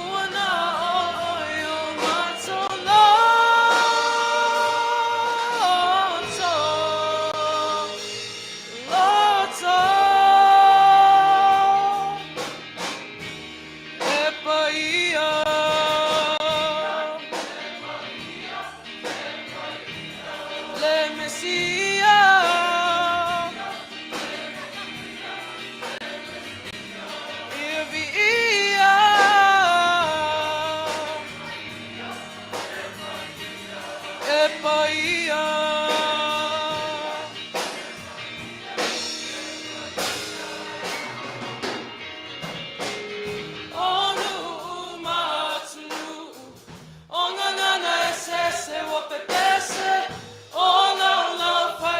ua na oe o matou loto, loto. E paia, le Mesia, ia viia, e paia, onu matunu, o ngangana e sese wa pepese, o lau lau whai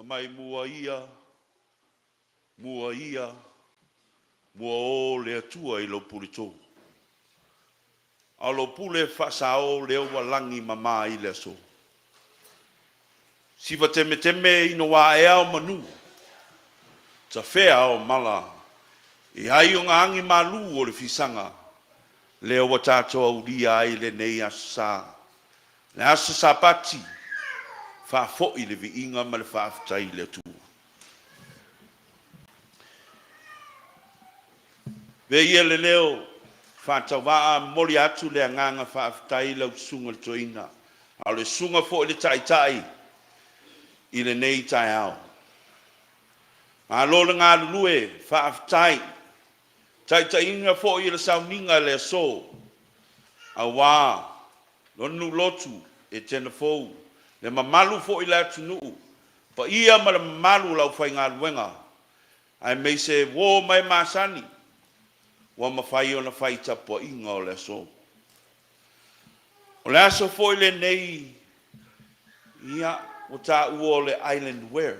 mai mua ia, mua o le atua i lo pule tō. A lo pule whasao leo walangi mama i le aso. Siwa teme ino wā e ao manu. Ta whea o mala. I hai o ngā angi malu o le fisanga. Leo wa tātou au ria ai le nei asa. Le asa sa pati. Wha fo'i le vi inga ma le whaafitai le tu. Ve ia le leo. Whātau waa mori atu le anganga whaafitai lau sunga le toina. A le sunga fo'i le tai. I le nei tai au. A lo le ngā lue whaafitai. Tai inga fo i le sauninga le so. A wā. Lonu lotu e tena fōu. Le mamalu fo i le atu nuu. Pa ia ma le mamalu lau whai ngā luenga. Ai mei se wō mai māsani. Wa ma whai o na whai tapo inga o le so. O le aso fo i le nei. Ia. O tā ua o le island wear.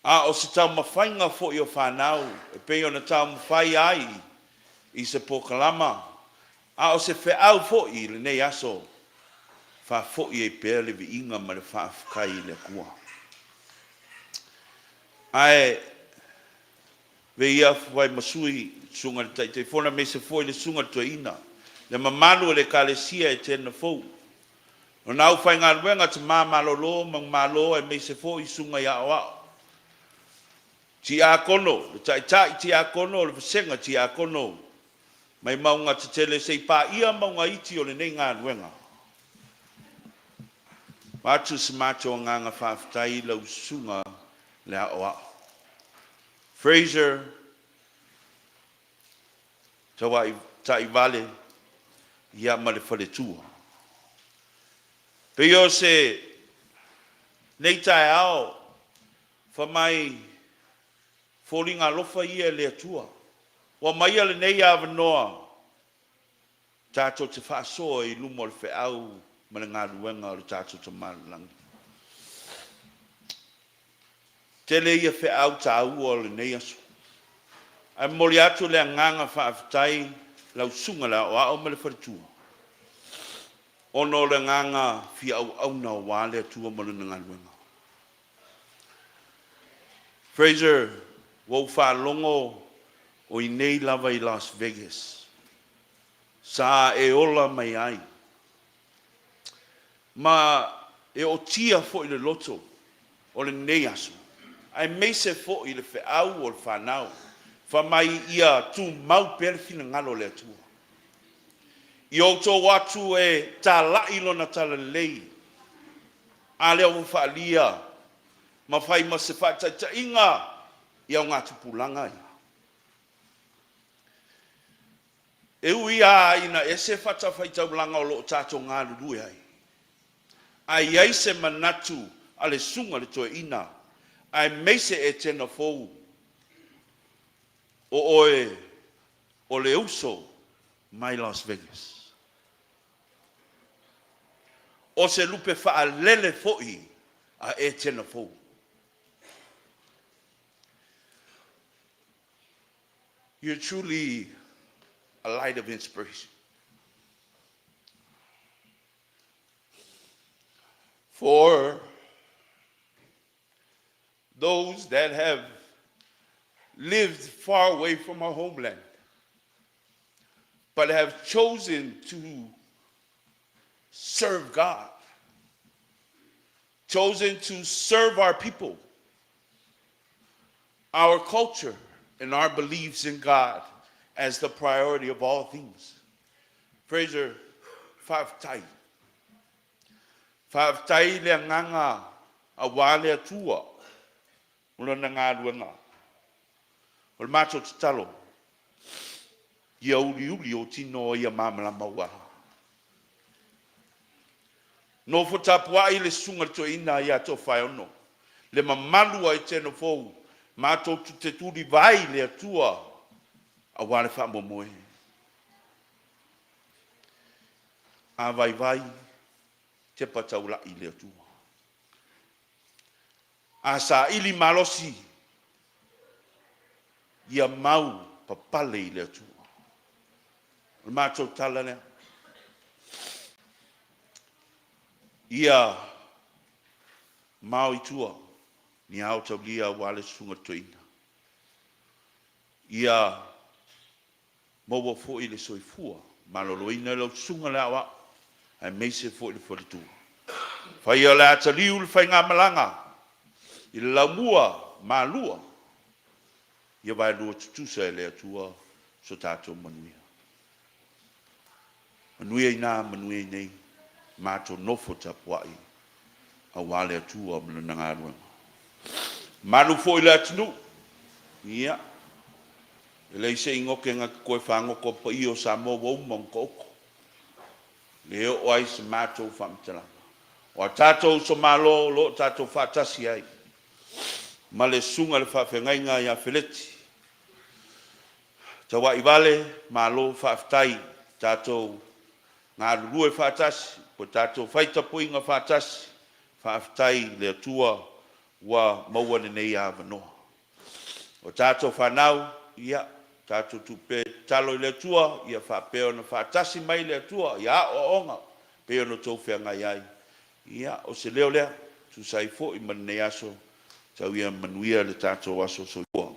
A o se tau mawhainga fo i o whanau. E pei o na tau mawhai ai. I se pokalama. A o se whiau fo i le nei aso. Wha fo i e pēr le vi inga ma le whaafukai le kua. Ai. Ve ia whai masui sunga le tai. Te whona me se fo i le sunga tua ina. Le mamalu le kalesia e tēna fo. O nau whai ngā ruenga te mā malolo, mang malo e mei se fo i sunga ia o ao. Ti a kono, le tai ti a kono, le whasenga ti a kono. Mai maunga te tele sei pā ia maunga iti o le nei ngā ruenga. Mātu se mātu o nganga whaafitai lau sunga le a o ao. Fraser, tawa i tai vale, ia ma le whale tua. Peo se nei tai ao whamai fōringa lofa ia le atua. Wa mai ale nei awa noa tātou te whaasoa i lumo le whiau ma le ngā ruenga o le tātou te mālangi. Tele ia whiau tā ua o le nei aso. Ai mori atu le nganga whaafitai lau sunga la o ao ma le wharitua. Ono le nganga fi au na wale tua mo le ngaluenga. Fraser wo fa longo o i nei lava i Las Vegas. Sa e ola mai ai. Ma e o tia fo i le loto o le nei aso. Ai mei se fo i le whiau o le whanau. Fa mai ia tu mau perfina ngalo le atua. I o tō watu e tā lailo na tala lei. A leo whaalia. Ma whai ma se whaata inga. I au ngā tupulanga ia. E ui a ina e se whata whaitaulanga o lo tātou ngā rurui ai. Ai ai se manatu a le sunga le toe ina. Ai meise e tena fōu. O oe o le uso mai Las Vegas. O se lupe wha lele fo'i a e tena fōu. You're truly a light of inspiration. For those that have lived far away from our homeland, but have chosen to serve God, chosen to serve our people, our culture, and our beliefs in God as the priority of all things. Fraser, whaafitai. Whaafitai le nganga a wale atua. Ula na ngā ruanga. O le mātou te talo. Ia uli o tino ia mamala maua. No whatapua i le sunga to ina ia to whai ono. Le mamalua i tēnā fōu. Mātou te turi vai le atua. A wale wha moe. A vai te pataula i le atua. A sa ili malosi ia mau papale i le atua. Le mātou tala lea. Ia mau i tua ni au tau lia wale sunga toina. Ia maua fo i le soifua maloloina lau sunga lea wa ai meise fo i le folitua. Fai o le ataliu le fai ngā malanga i le laumua malua ia vai lua tutusa e le atua so tātou manuia. Manuia ina, manuia nei, mātou nofo tapuai a wale atua mele na ngā Manu fo i le atinu, ia, e le ise ingoke ngā koe whangoko pa i o sa mō wau mongko oko. Le o ai se mātou whamtalanga. O a tātou so malo lo tātou whātasi ai. Ma le sunga le whawhengainga ia whileti. Tawa i vale, malo whawhtai tātou ngā rurue whātasi, po tātou whaitapuinga whātasi, whawhtai le atua wa maua nei ava noa. O tātou whanau, ia, tātou tupe talo i le atua, ia whapeo na whātasi mai le atua, ia o onga, peo no tau whianga iai. Ia, o se leo lea, tu saifo i man nei aso, tau ia manuia le tātou aso soifua.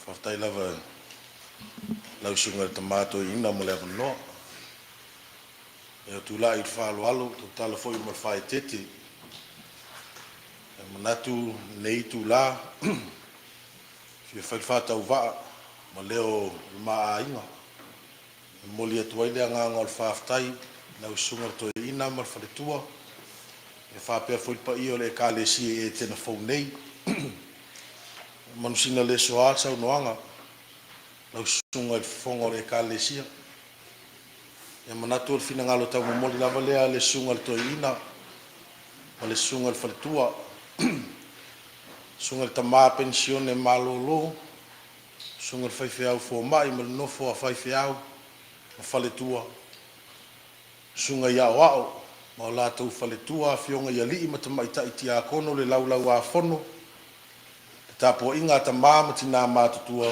Whaftai lava lau sunga tamato I ina mo le avanoa. E o tula I whaaloalo, to tala foi mo whae tete. E manatu nei tula, fia whai whatau waa, ma leo maa inga. E moli atuai lea ngā ngol whaftai, lau sunga to ina mo wharetua. E whapea foi pa I o le kālesia e tena fau nei. Manusina le soa sau noanga. Lau sunga I fonga le kālesia. E manatu al fina ngalo tau moli lava lea le sunga le toina. Ma le sunga le wharetua. Sunga le tamā pensione malolo. Sunga le whaiwhiau fo mai ma le nofo a whaiwhiau. Ma whaletua. Sunga ia o ao. Ma o lātou whaletua fionga ia lii ma tamaita I tia kono le laulau a fono. Le tapo inga ta māma tina mātutua.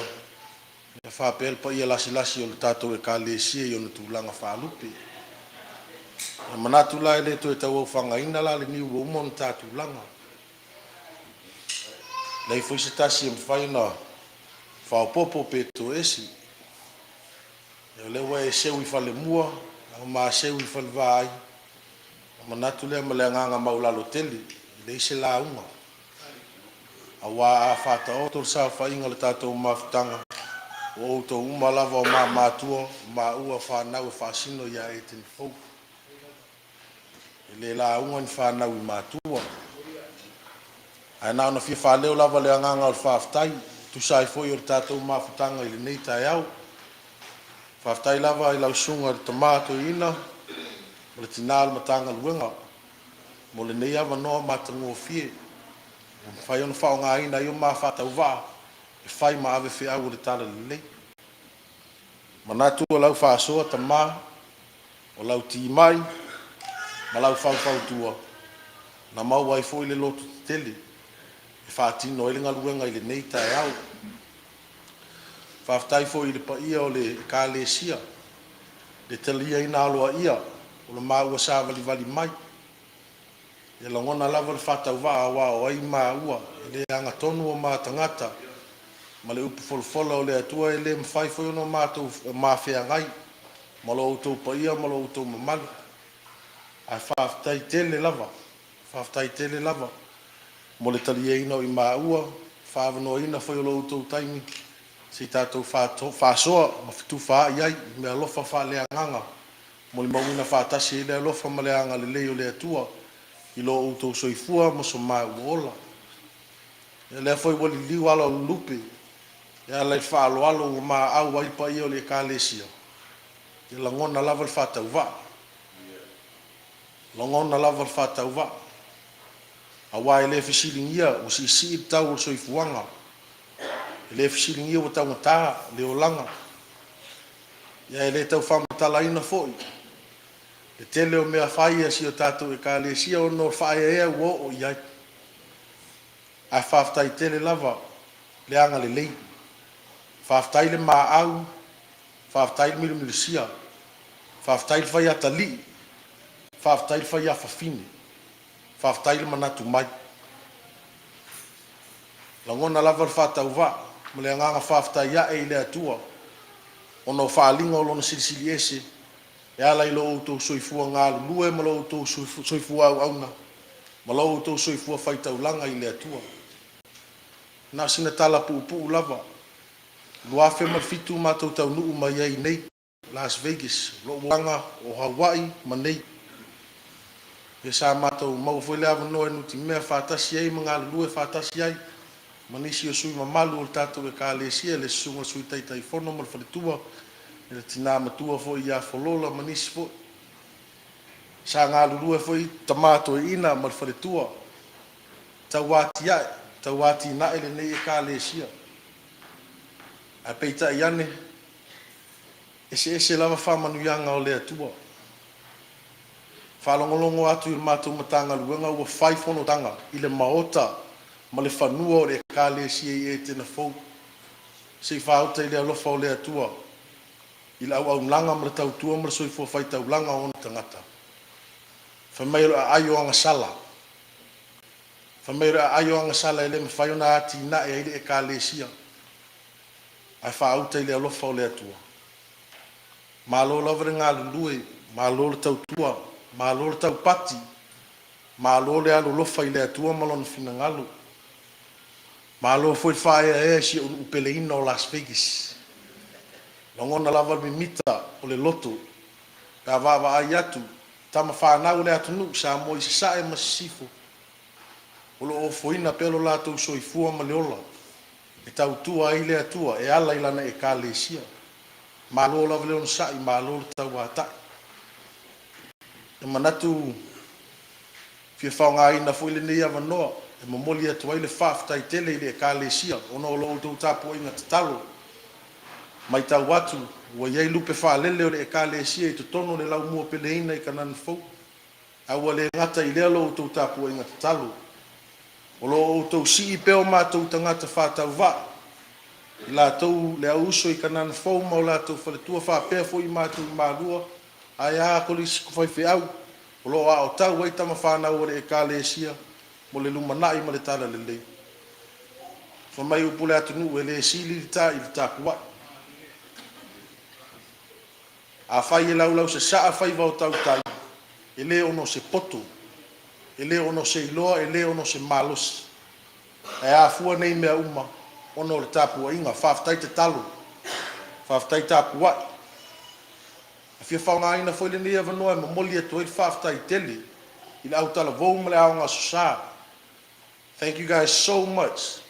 E whapel pa ia lasi lasi o le tātou e kālesia I o na tūlanga whālupe. E manatu lai le to e tau au whangaina la le niu o umon tātūlanga. Lei foi se tasi e mwhaina whaopopo pe to esi. E lewa e seu I whale mua, a ma seu I whale vai. Manatu lea ma lea nganga maulalo teli, le se la unga. A wā a whata o tol sa whainga le tātou mawhitanga. O to uma lava o mā mātua, mā ua whanau e whasino ia e tini fau. E le la unga ni whanau I mātua. Ai nao na fia whaleo lava lea nganga o le whaftai, tu sai foi o le tātou mawhitanga I le nei tai au. Whaftai lava I lau sunga le tamato ina, mo le tinal matanga luenga mo le nei ava noa matango fie o fai ona whao ngā ina I o mā whatau wā e whai ma ave whi au o le tala lelei manatu o lau whaasoa ta mā o lau ti mai ma lau whau tua na mau wai fo I le lotu tele e whaatino ele ngā luenga I le nei tae au whaftai fo I le pa ia o le kālesia le talia ina aloa ia o le māua sa vali mai. E langona lava le whatau waa wa o ai māua, e le anga tonu o mā tangata, ma le upu folfola o le atua e le mwhai foi ono mātou mawhea ngai, ma lo outou pa ia, ma lo outou mamalu. Ai whaftai tele lava, mo le talia ina o I māua, whaavanoa ina foi o lo outou taimi, si tātou whaasoa, ma fitu whaa iai, mea lofa wha lea nganga, mo le mawina whaatasi I le alofa ma le anga le leo le atua I lo outou soifua ma so mai uola. E lea foi wali liu ala o lupe, e ala I whaalo alo o maa au waipa I o le kālesia. E langona lava le whatau waa. Langona lava le whatau waa. A wā e le fisilingia o si I tau o soifuanga. E le fisilingia o tau ngata le o langa. Ia e le tau whamatala ina foi. E tele o mea whaia si o tātou e kālesia o no whaia ea ua o iai. Ai whaftai tele lava le anga le lei. Whaftai le maa au, whaftai le milimilisia, whaftai le whaia tali, whaftai le whaia whawhine, whaftai le manatu mai. Langona lava le whatau wā, ma le anganga whaftai ia e le atua, o no whaalinga o lona silisili ese, e ala I lo outou soifua ngā lulue, ma lo outou soifua au auna, ma lo outou soifua whaitaulanga I le atua. Nā sina tala puupu lava, luafe ma fitu mātou tau nuu mai ai nei, Las Vegas, lo wanga o Hawaii ma nei. E sa mātou mau foi le avanoa e nuti mea whātasi ai, mga lulue whātasi ai, manisi o sui mamalu o tātou e kālesia, le sunga sui taitai whono ma le whaletua, e le tina matua foi ia wholola manisi foi. Sa ngā lulue foi tamato e ina ma le whaletua, tauati ai, tauati nae le nei e kālesia. A peita I ane, ese lava whamanuianga o le atua. Whalongolongo atu I mātou matanga luenga ua whaifono tanga I le maota, ma le whanua o le kālesia I e tena fau. Sei whauta I le alofa o le atua. I le au langa ma le tautua ma le soifua whaitau langa o na tangata. Whamairo a aio anga sala. Whamairo a aio anga sala I le mawhaiona ati na e aile e kālesia. ai whaauta I le alofa o le atua. Malo lava le ngā lulue, malo le tau tua, malo le tau pati, malo le alo lofa I le atua malona fina ngalo. Malo foi whaea si upeleina o Las Vegas. Longona lava le mita o le loto, ka wawa ai atu, tama whanau le atunu, sa mo I sae masifo. Olo o foina pelo lātou soifua ma leola. E tau tua I le atua, e ala ilana e ka lesia. Malo lava leon sai, malo le tau atai. E manatu, fia whaonga ina fo ile nei avanoa, e mamoli atu ai le whaftai tele I le e ka lesia, ono o lo tau tapu inga tatalo. Mai tau atu, ua iei lupe whaalele o le e ka lesia I tutono le lau mua peleina I kanan fau. Aua le ngata I lea lo tau tapu inga tatalo. O lo o tau si I peo mātou tangata whātau wā. I la tau le auso I kanan fau ma o la tau whaletua whāpea fo I mātou I mārua. Ai a koli siku whaiwhi au. O lo a o tau wai tama whānau o le e ka lesia. Mo le lumanai ma le tala le lei. Whamai upule atu nu e le sili I le tāku wai. A whai e lau se saa whai wau tau tai. E le ono se poto. E le ono se iloa, e le ono se malos. E a fua nei mea uma, ono le tāpua inga, whaftai te talo, whaftai tāpua. A fia whaunga ina fwile ni eva noa, ma moli atu i whaftai tele, I le autala vouma le aonga sosa. Thank you guys so much.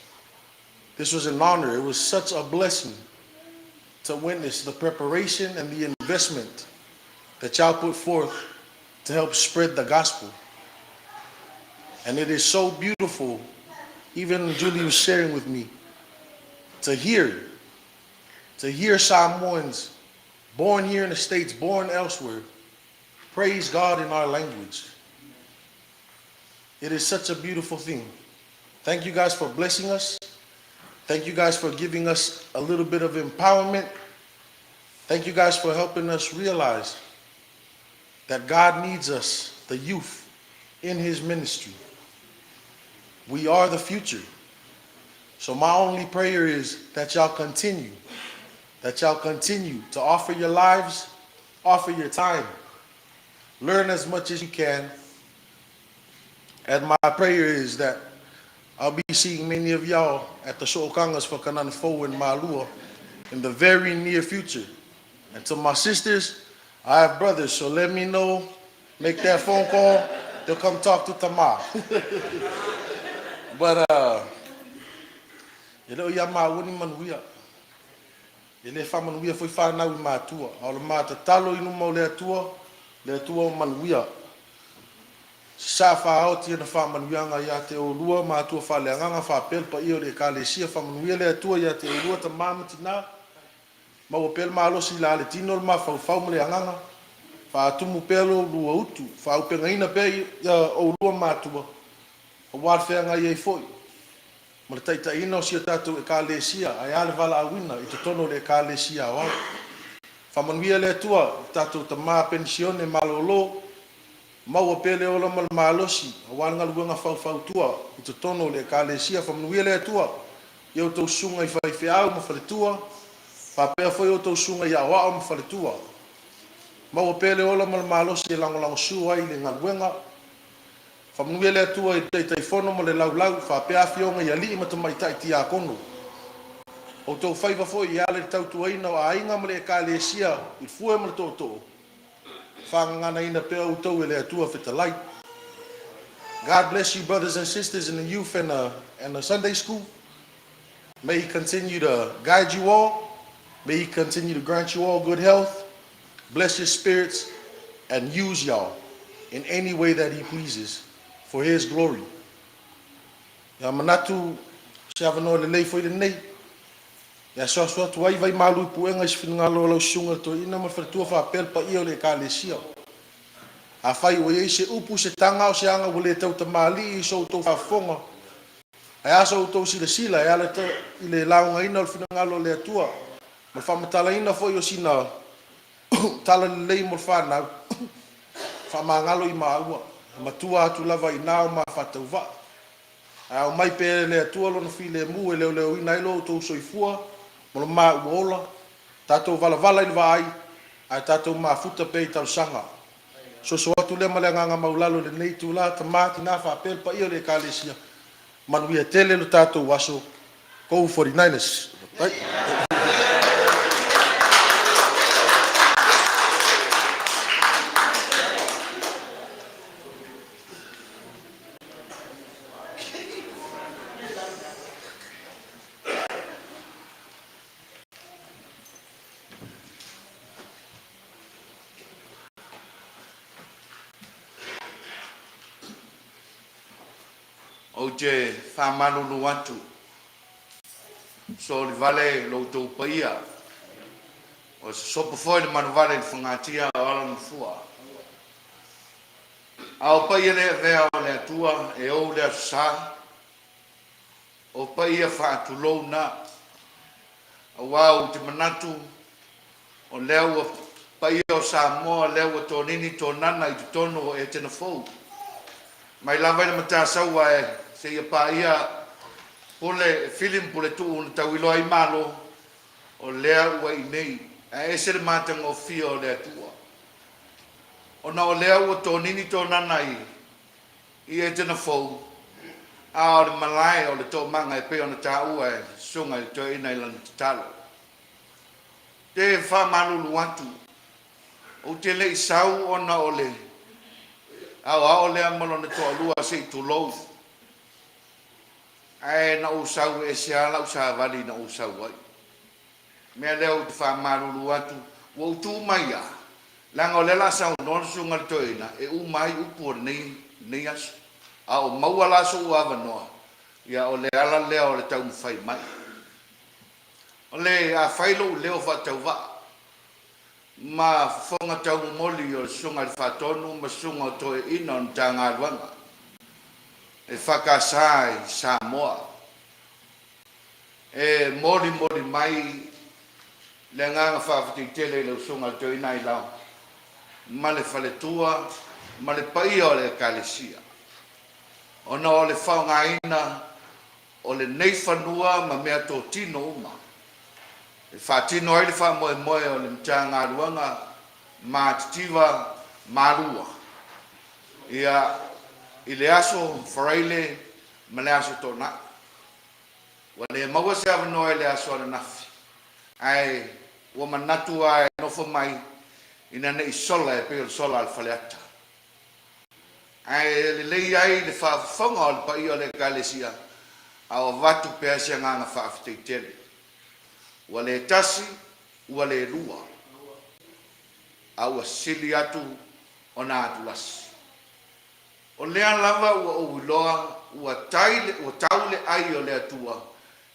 This was an honor. It was such a blessing to witness the preparation and the investment that y'all put forth to help spread the gospel. And it is so beautiful, even Julie was sharing with me, to hear Samoans born here in the States, born elsewhere, praise God in our language. It is such a beautiful thing. Thank you guys for blessing us. Thank you guys for giving us a little bit of empowerment. Thank you guys for helping us realize that God needs us, the youth, in His ministry. We are the future. So my only prayer is that y'all continue to offer your lives, offer your time, learn as much as you can. And my prayer is that I'll be seeing many of y'all at the Sho'okangas for Kanan Fo in Malua in the very near future. And to my sisters, I have brothers, so let me know, make that phone call, they'll come talk to Tamar. But you know, yama wuni manuia. Ele fa manuia foi fa na ma tua. Ao mata talo inu mo le tua manuia. Sa fa oti na fa manuia nga ya te o lua ma tua fa le nga fa pel pa io le kalesia fa manuia le tua ya te o lua ta mama tina. Ma o pel ma lo si la le tino ma fa fa mo le nga. Fa tumu pelo lua utu. Fa o penga ina pe ya o lua ma tua. O warfea nga iei foi. Ma le taita ina o sia tātou e ka lesia, ai ale wala awina, I te tono le ka lesia o au. Whamanuia le atua, tātou ta maa pensione malolo, maua pele ola mal malosi, a wanga luenga whau tua, I te tono le ka lesia, whamanuia le atua, iau tau sunga I whaiwhi au ma whaletua, whapea foi o tau sunga I au au ma whaletua. Maua pele ola mal malosi e langolango sua I le ngaluenga, whamanuia le atua I tei whono mo le laulau, whapea whionga I ali I matamai tai ti a kono. O tau whaiva fo I ale tau tuaina o a inga mo le ka lesia I fue mo le tō. Whangana ina pea o tau e le atua whitalai. God bless you brothers and sisters in the youth and the Sunday school. May He continue to guide you all. May He continue to grant you all good health. Bless your spirits and use y'all in any way that He pleases. For His glory. Ya manatu siava no le lei foi le nei. Ya so tu ai vai malu puenga is finga lo sunga to ina ma fertua fa pel pa io le kalesia. A fai o ye se upu se tanga o se anga o le tau tamali so to fa fonga. Ai aso to sila ya le to ile launga ina o finga lo le tua. Ma fa matala ina foi o sina tala lei mo fa na fa mangalo I maua. Matua atu lava I nao ma whatau wa. Au mai pere le atua lona fi le mu e leo ina ilo tau soifua. mo lo mauola tatou valavala i le vaai ae tatou mafuta pe i tausaga soso atu lea ma le agaga maulalo lenei tulā tamā tinā faapea le paia o le ekalesia manuia tele lo tatou aso kou 49ers right? o te whamanunu atu. So le vale lo tau paia. O se sopa foi le manu vale le whangatia o ala mfua. Ao paia le vea o le atua e o le asa. O paia whaatu lou na. A wau te manatu. O leo paia o Samoa leo tō nini tō nana i te tono e tena fou. Mai lava le mata saua e se ia pa ia pole film pole tu un tawilo ai malo o lea ua i nei e se le mata ngo fio le tua ona o lea ua tō nini tō nana i e tena fou a o le malai o le tō manga e pe ona ta ua e sunga i tō ina i lana talo te wha malulu watu o te le isau ona o le au le amalo na to lua se tu lo ai na usau e se ala usa vali na usau ai me le o fa maru atu o tu mai ya la ngole la sa no su ngal to ina e u mai u por nei as au mau ala su ava no ya o le ala le o le tau fai mai o le a fai lo le o fa tau va ma fonga tau moli o sunga le fatonu ma sunga to e ina on tanga luanga e whakasai Samoa e moli mai le nganga whawhati tele le sunga to ina i lau ma le whaletua ma le paia o le kalesia ona o le whaunga ina o le nei whanua ma mea tō tino uma e whatino ai le wha moe o le mtanga ruanga ma titiva marua ia i le aso whareile ma le aso tōna wa le maua se avanoa le aso ala nafi ai ua manatu ai nofo mai ina ne isola e peo sola al whaleata ai le lei ai le whawhonga o le pai o le kalesia a o vatu pea se nganga whawhiteitele ua le tasi ua le lua au sili atu ona atu lasi o lea lava ua uiloa ua taule ai o le atua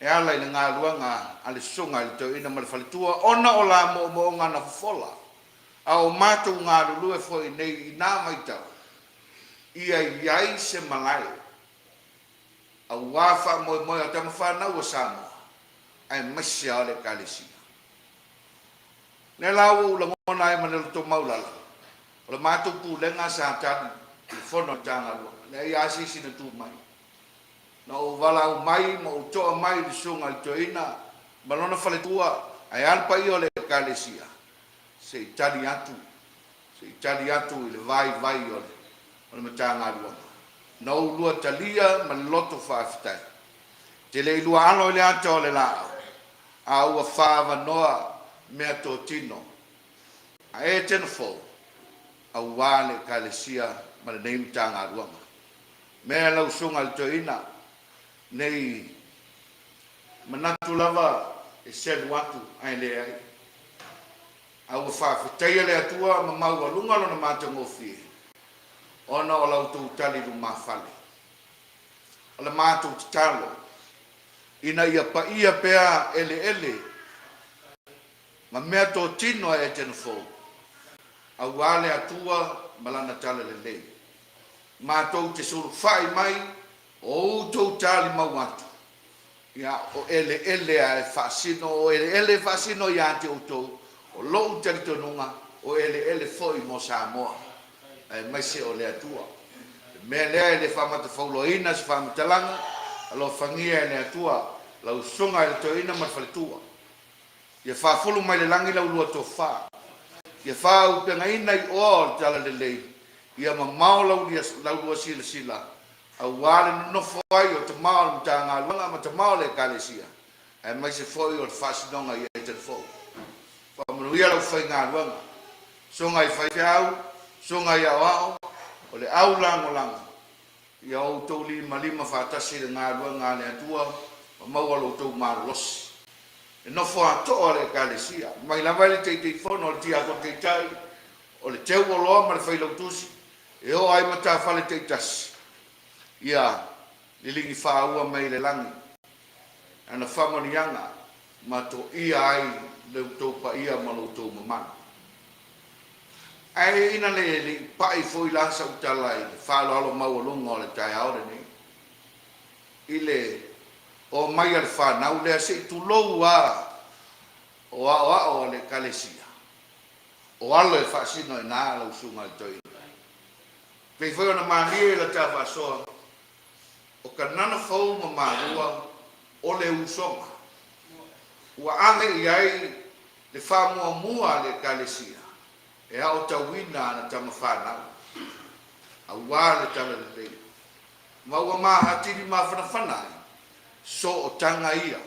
e ala i le ngā luanga a le sunga i le tau ina ma le whaletua ona o la mo ngana fofola a o mātou ngā lulu e fwoi nei i nā maitau ia iai se malai a wafa moe a tama whanau a Samoa ai masia o le kalesia. Ne lau u langona ai manelo to maulala. O le mātou pūlenga sa tani i whono tanga lua. Ne i asisi na tū mai. Na o wala u mai, ma o toa mai li sunga i toina, malona whaletua ai alpa i o le kalesia. Se i tali atu i le vai o le matanga lua. Na o lua talia ma loto whaafitai. Te le ilua ano i le ata o le lao. A ua whaava noa mea tō tino. A e tena fō. A wale kalesia ma le nei mtanga ruanga. Mea lau sunga le tō ina. Nei manatu lava e selu atu ai le ai. A ua whaafeteia le atua ma maua lunga lona mata ngofie. Ona o lau tō tali lu mawhale. O le mata o talo. Ina ia pa ia pea ele ma mea tō tino e tena fō a wale atua malana tala le lei ma tō te suru whai mai o tō tali mau atu ia o ele a e whaasino o ele whaasino ia te o tō o lou tari tonunga o ele fōi mo Samoa e maise o le atua mea lea ele whamata whauloina se whamatalanga alo whangia e le atua lau sunga e le toina ma whaletua Ia whafulu mai le langi lau lua tō wha. Ia wha upenga ina I o tala le lei. Ia ma mao lau lua sila sila. A wale no foi o te mao le mta ngā luanga ma te mao le kalesia. E mai se foi o le whasinonga ia te fo. Whamanu ia lau whai ngā luanga. So ngai whai whiau, so ngai au au, o le au lango lango. Ia o tau lima whātasi le ngā luanga le atua, o maua lo tau marosi. E nofo atoa le kalesia. Mai lava le teitei fono, o le tia ko teitai, o le teu o loa ma le whailautusi, e o ai mata whale teitasi. Ia, lilingi whaua mai le langi. Ana whamanianga, ma to ia ai le tau pa ia ma lo tau mamana. Ai ina le pai foi la sa utalai, whalo alo maualunga o le tai aore nei. Ile, o mai al whanau lea se tu lou a o le kalesia. O alo e whaasino e nā lau sunga i toi. Pei whai ona mālie la tā whasoa. O ka nana whau ma mārua o le usonga. Ua ame I ai le whamua mua le kalesia. E hao tawina ana tama whanau. A wā le tala le lei. Maua māhatiri mā whanawhanai. So o tanga ia.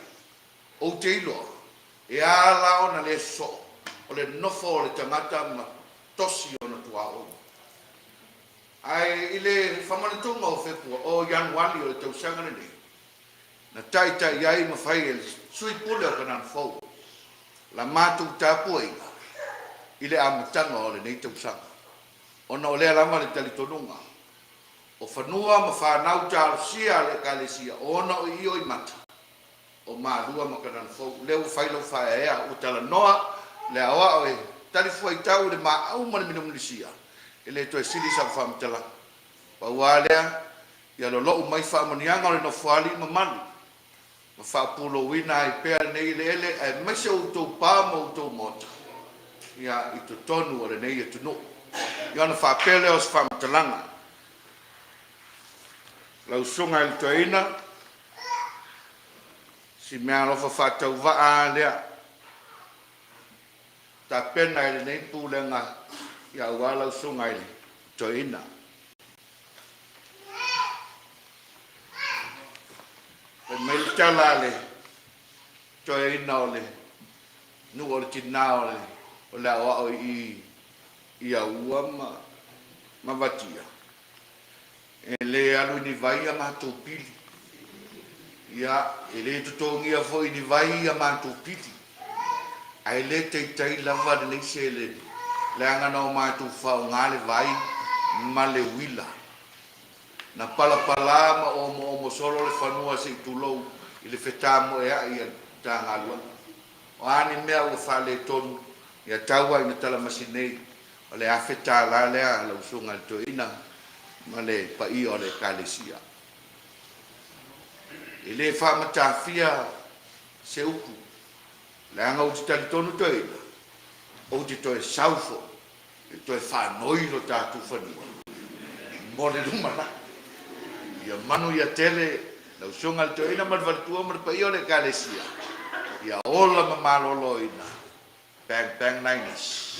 O te iloa. E ala ona le so. O le nofo o le tangata ma tosi ona tuao. Ai ile whamanitunga o whepua o Januari o le tausanga nei. Na tai ai ma whai e sui pule o kanan fau. La mātou tāpua inga. Ile amatanga o le nei tausanga. Ona o lea lama le talitonunga. O whanua ma whanau tārusia le kalesia. Ona o io I mata. O mārua ma kanan fau. Leo whailau whae ea o tala noa. Le awa o e talifua I tau le maa au mani minumulisia. Ele to sili sa famtala pa wala ya lo mai fa manianga le no fali mamani ma fa pulo wina I pe nei lele e mai se o to pa mo to mota ya I to tonu o le nei to no ya na fa pele os famtalanga la sunga il toina si me alo fa tau va le ta pena le nei pulenga ya wala sungai toina o mel talale toina ole nu or kinao le o la o I ia uama ma vatia e le alu ni vai ma to pili ya ele to tongia foi ni vai ma to pili ai le tai lava de le sele le angana o mātou whao ngāle vai ma le wila. Na palapala ma o solo le whanua se I tulou I le whetamo ea I a tā ngalua. O ane mea o whale tonu I a taua I na tala masinei o le awhetā la lea la usunga le toina ma le pai o le kalesia. I le whamatawhia se upu. Le anga o te tali tonu toina. O te toe saufo. E toe whanoi lo tātou whanua. Mone lumana. Ia manu ia tele, lau songa le toina marwaratua marpai o le kalesia. Ia ola ma malolo ina. Bang bang Niners.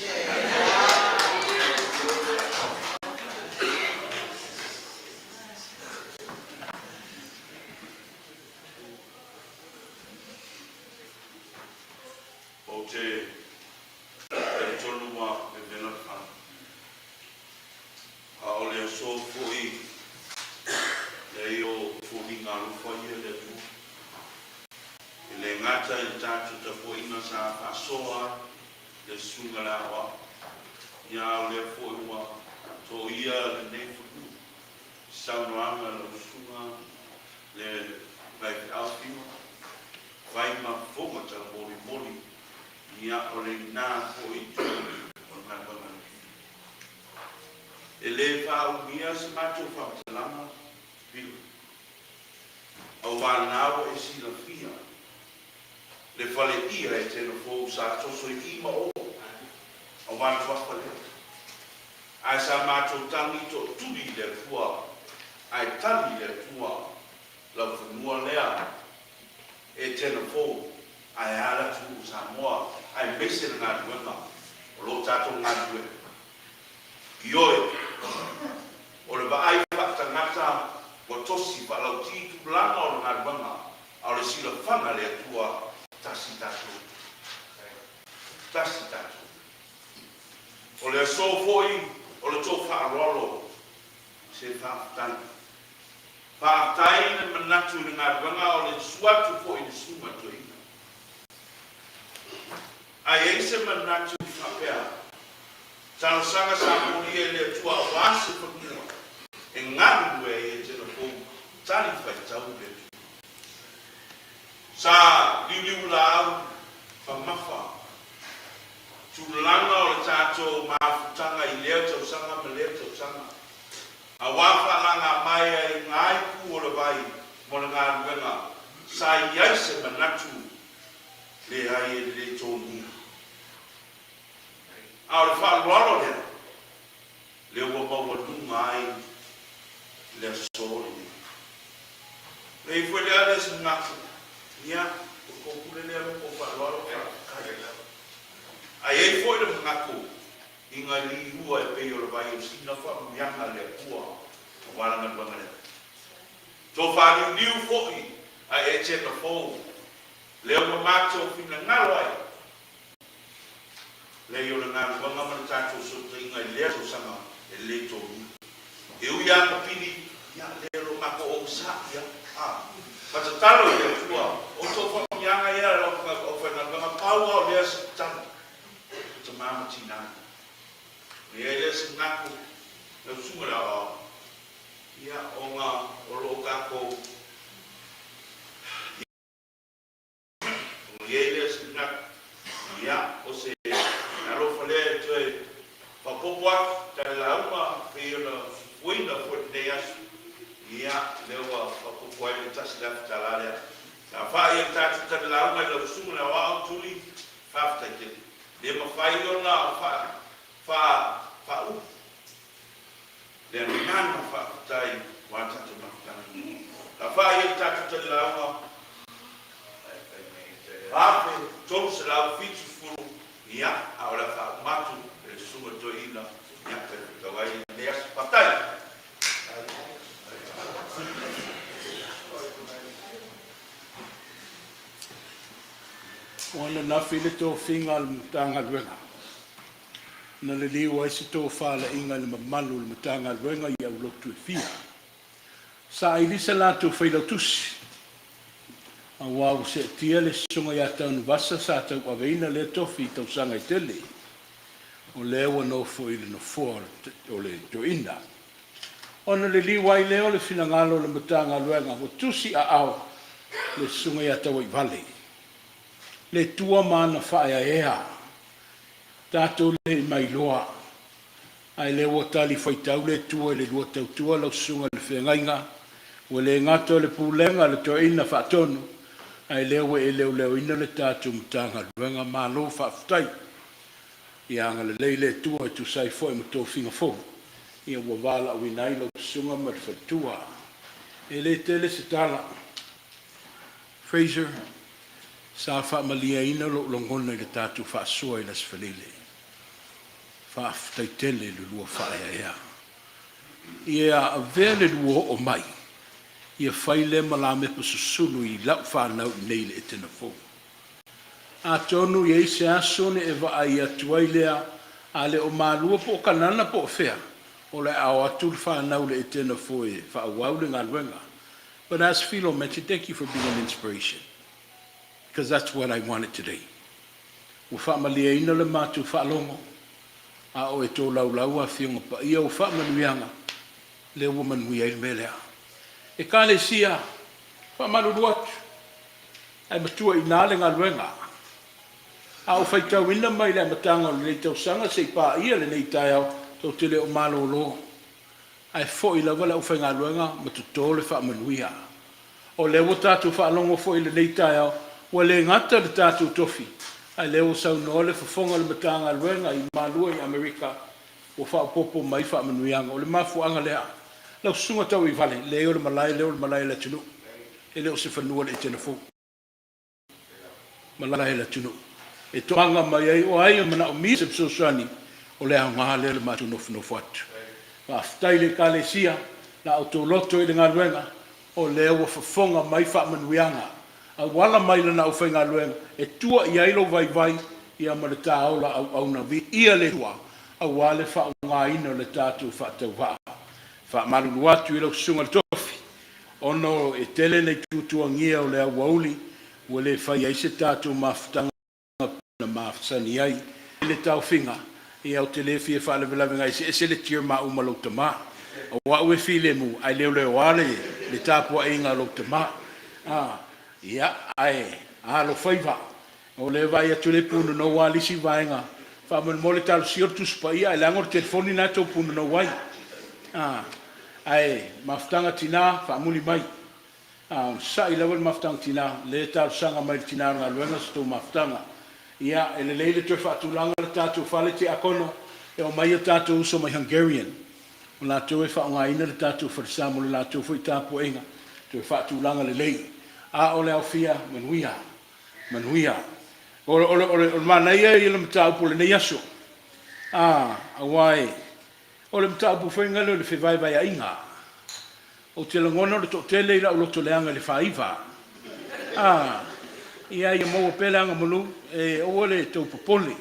O te tolua e vena wha. A o leo so fui le o fui ngā rufa ia le tu. I le ngata I tātu ta fui inga sa whasoa le sunga la wa. Ia o leo fui wa to ia le nei fuku. Saunoanga le sunga le vai alpima. Vai ma fonga ta mori mori. Ia o le nā fui o nā wana. E le whaumia se mātou whautalama pila. Au wānāwa e sila fia. Le whale ia e tēnā fōu sa toso I ima o. Au wāna whawhale. Ai sa mātou tangi to tuli le fua. Ai tali le fua. Lau whanua lea. E tēnā fōu. Ai ala tu sa moa. mese ngā duenga, o lo tātou ngā due. Ioe, o le vaai whaatangata, o tosi whalau tītu langa o ngā duenga, au le sila whanga le atua tasi tātou. Tasi tātou. O le aso foi, o le tō whaarolo, se whaatai. Whaatai na manatu ni ngā duenga o le suatu foi ni suma tuina. Ai eise manatu whapea. Tano sanga sa mori e le tua wase whakua. E ngāru e e tena kou tani whaitau le tu. Sa liu la au whamafa. Tūlanga o le tātou maafutanga i leo tau sanga me leo tau sanga. A wafa langa mai ai ngai ku o le vai mo le ngā ruenga. Sa iai se manatu le ai e le tōnia. A le whaalualo lea, le ua maua lunga ai le asori. Le i fwele ale se ngatu, ia, o kōkule lea o whaalualo kai. A ei fwele ngatu, i ngā li hua e pei o le vai o sina whaamuianga le kua, o waranga luanga lea. Tō whaaliu liu fwoi, a e tēna fōu, le ua mātou whina ngalo ai, le yo na nganga ma tātou so tinga i leo sama e le tōni. E ui anga pini, ia le ro mako o sa, ia, Pata talo ia tua, o tō whamianga ia o whananga paua o lea sa talo. Ta mama tina. Lea lea sa ngako, le sumara o. Ia o ngā o lo kako. Lea lea sa ngako. Ia o se alofa lea tue whapopoa tai lauma pia na fuina fuatene asu. Ia lewa whapopoa i le tasi lafi talalea. Na whaia tātu tai lauma i la usumuna wa au tuli whaftai te. Le mawhai o na wha u. Le nana whaftai wa tatu mawhai. Na whaia tātu tai lauma Ape, tolu se lau fitu furu, ia, a ora wha matu, e suma to ina, ia, te kawai, ne as patai. Wana na while tō whinga al mutanga luenga. Na le liu ai se tō whala inga le mamalu le mutanga luenga i au lotu e whia. Sa ilisa la tō whailau tusi. A wau se tia le sunga ia tau vasa sa tau aweina le tofi tau sanga i tele. O lewa no fo ili no fo o le joina. Ona le liwai leo le finangalo le mutanga luenga o tusi a au le sunga ia tau i vale. Le tua mana whaia ea. Tato le mai loa. Ai lewa tali whaitau le tua le lua tau tua lau sunga le whengainga. O le ngato le pulenga le toina whaatonu. Ai lewe e leo ina le tātou mutanga luenga mālo whaafutai. I anga le leile tua e tu sai fo e mato whinga fo. Ia wawala au inai lau sunga marwhatua. E le tele se tala. Fraser, sa whaamalia ina lo longona i le tātou whaasua i las whalile. Whaafutai tele le lua whaea ea. Ia a vele lua o mai. Ia whaile malame pa susulu i lau whanau nei le etena fo. A tonu i eise asone e wa ai atuai lea a le o malua po o kanana po o whea. O le au atu whanau le etena fo e whaawau le ngā luenga. But as Philo mentioned, thank you for being an inspiration. Because that's what I wanted today. O whaamalia ina le mātu whaalongo. A o e tō lau a whionga pa ia o whaamanuianga. Le woman wi ai me lea. E kāle sia, whamaruru atu, ai matua i nāle ngā luenga. A o whaitau ina mai le matanga o le tau sanga se pā ia le nei tai au, tau tele o malo lo. Ai fo i lawa le o whai ngā luenga, matutō le whaamanuia. O le o tātou whaalongo fo i le nei tai au, wa le ngata le tātou tofi. Ai le o sau no le whafonga le matanga luenga i malua i Amerika, o whaapopo mai whaamanuianga, o le mafuanga lea. Lau sunga tau i vale, leo le malai le tunu. E leo se whanua le tena fo. Malai le tunu. E toanga mai ai o ai mana o misa psosani o le anga le le matu no no fatu. Fa staile kalesia na auto loto i le ngaluenga o le o fonga mai fa manuianga. A wala mai le na o fenga luenga e tua i ailo vai vai ia ma le taola au na vi ia le tua a wale fa nga ino le tatu fa te wa. Fa malu watu i lo sunga le tofi. Ono e tele nei tutuangia o le awauli o le fai ai se tatu mafutanga na mafusani ai le tau finga i au te le fia wha le velavenga i se le tia ma umalo te ma o wa ue file mu ai leo leo wale le tapu a inga lo te ma ia ai lo faiva o le vai atu le punu no wali si vaenga wha man mole talo siortu spa ia i langor telefoni na tau punu no wai ai mafutanga tina wha muli mai sa i level mafutanga tina le talo sanga mai tina nga luenga sto mafutanga ia ele leile te whaatulanga le tātou whale te akono e o mai o tātou uso mai Hungarian. O lātou e whaongaina le tātou wharisamo le lātou fui tāpo enga te whaatulanga le lei. A o le au fia manuia. O manaia i le matau po le nei aso. A wai. O le matau po whainga le whiwai vai a inga. O te langono le to tele i la uloto leanga le whaiva. Ia ia mo pela nga mulu e ole to popoli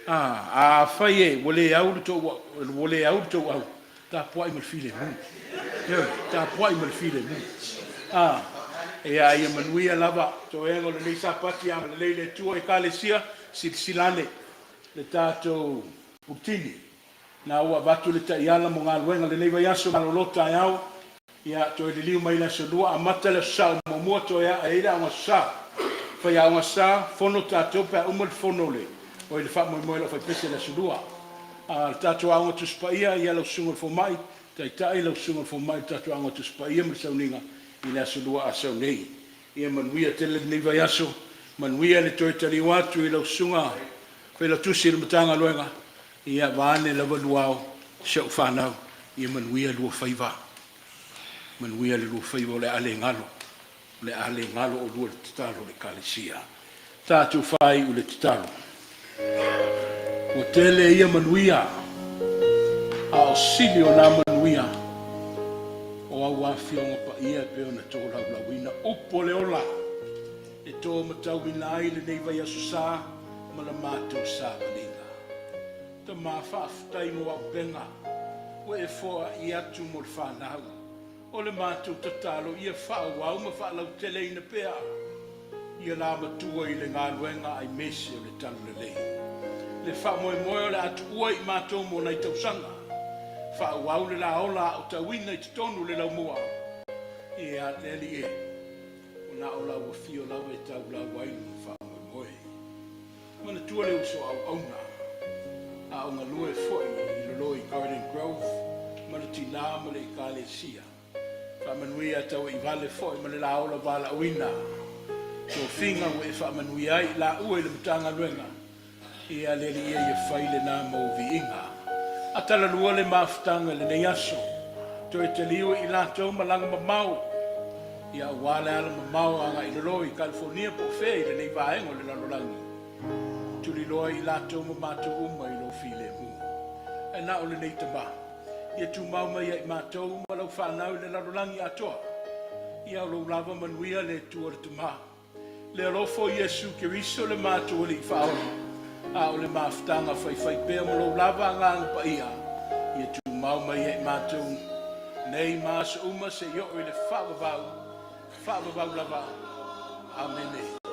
a faie ole au to au ta poi mal file mu ta poi mal file mu ia ia manuia lava to e ngol le sapati ang le tu e kalesia silane le tato putini na wa batu le ta yala mo ngalwenga le nei yaso malolota yao ia to le liu mai la solua amata le sa mo moto ya ida mo sa fai a sa fono tātou pe umar fono le o le wha moi lo fai pese la sudua tātou a ngatu spaia i alo sungal fo mai tai lau sungal fo mai tātou a ngatu spaia me sauninga i la sudua a sau nei ia manuia tele nei vai aso manuia le toi tari watu i lau sunga fai la tusi le matanga loenga ia vaane la waluao sau whanau ia manuia lua faiva manuia le lua faiva o le ale ngalo le ale ngalo o lua le titalo le kalesia. Tātou whai u le titalo. O tele ia manuia, a o sili o nā manuia, o au awhionga pa ia peo na tō lauina, upo le ola, e tō matau ina ai le nei vai aso sā, ma la mātou sā maninga. Ta mā whaafutai mo au penga, o e fōa i atu mo le whanau. O le mātou tatalo ia whaawau ma whaalau tele ina pea. Ia la matua i le ngā luenga ai mesi o le tanu le lei. Le whaamoe moe o le atu ua i mātou mo nei tausanga. Whaawau le la ola o tawina i tonu le lau mua. Ia le li e. O na o lau a fio lau e tau lau ainu whaamoe moe. Mana tua le uso au auna. A o ngā lue foi i lolo i Garden Grove. Mana tina ma le i Kalesia. Whamanuia tau i vale foi ma le la ola vala uina. So finga ue whamanuia i la ue le mutanga luenga. Ia le li ia i whaile nā mau vi inga. A tala lua le mafutanga le nei aso. To e te liu i la tau malanga ma mau. Ia wale ala ma mau anga i lolo i California po fei le nei vaengo le lalolangi. Tuli loa i la tau ma mātou uma i lo file mu. E na o le nei taba. Ia tu mau mai ai mātou ma lau whanau le lalolangi atoa. Ia o lau lava manuia le tua le tuma. Le alofo Iesu Keriso le mātou li whaoli. A o le mafutanga whai pēr ma lau lava nganga pa ia. Ia tu mau mai ai mātou. Nei māsa uma se yo i le whaavavau. Whaavavau lava. Amen.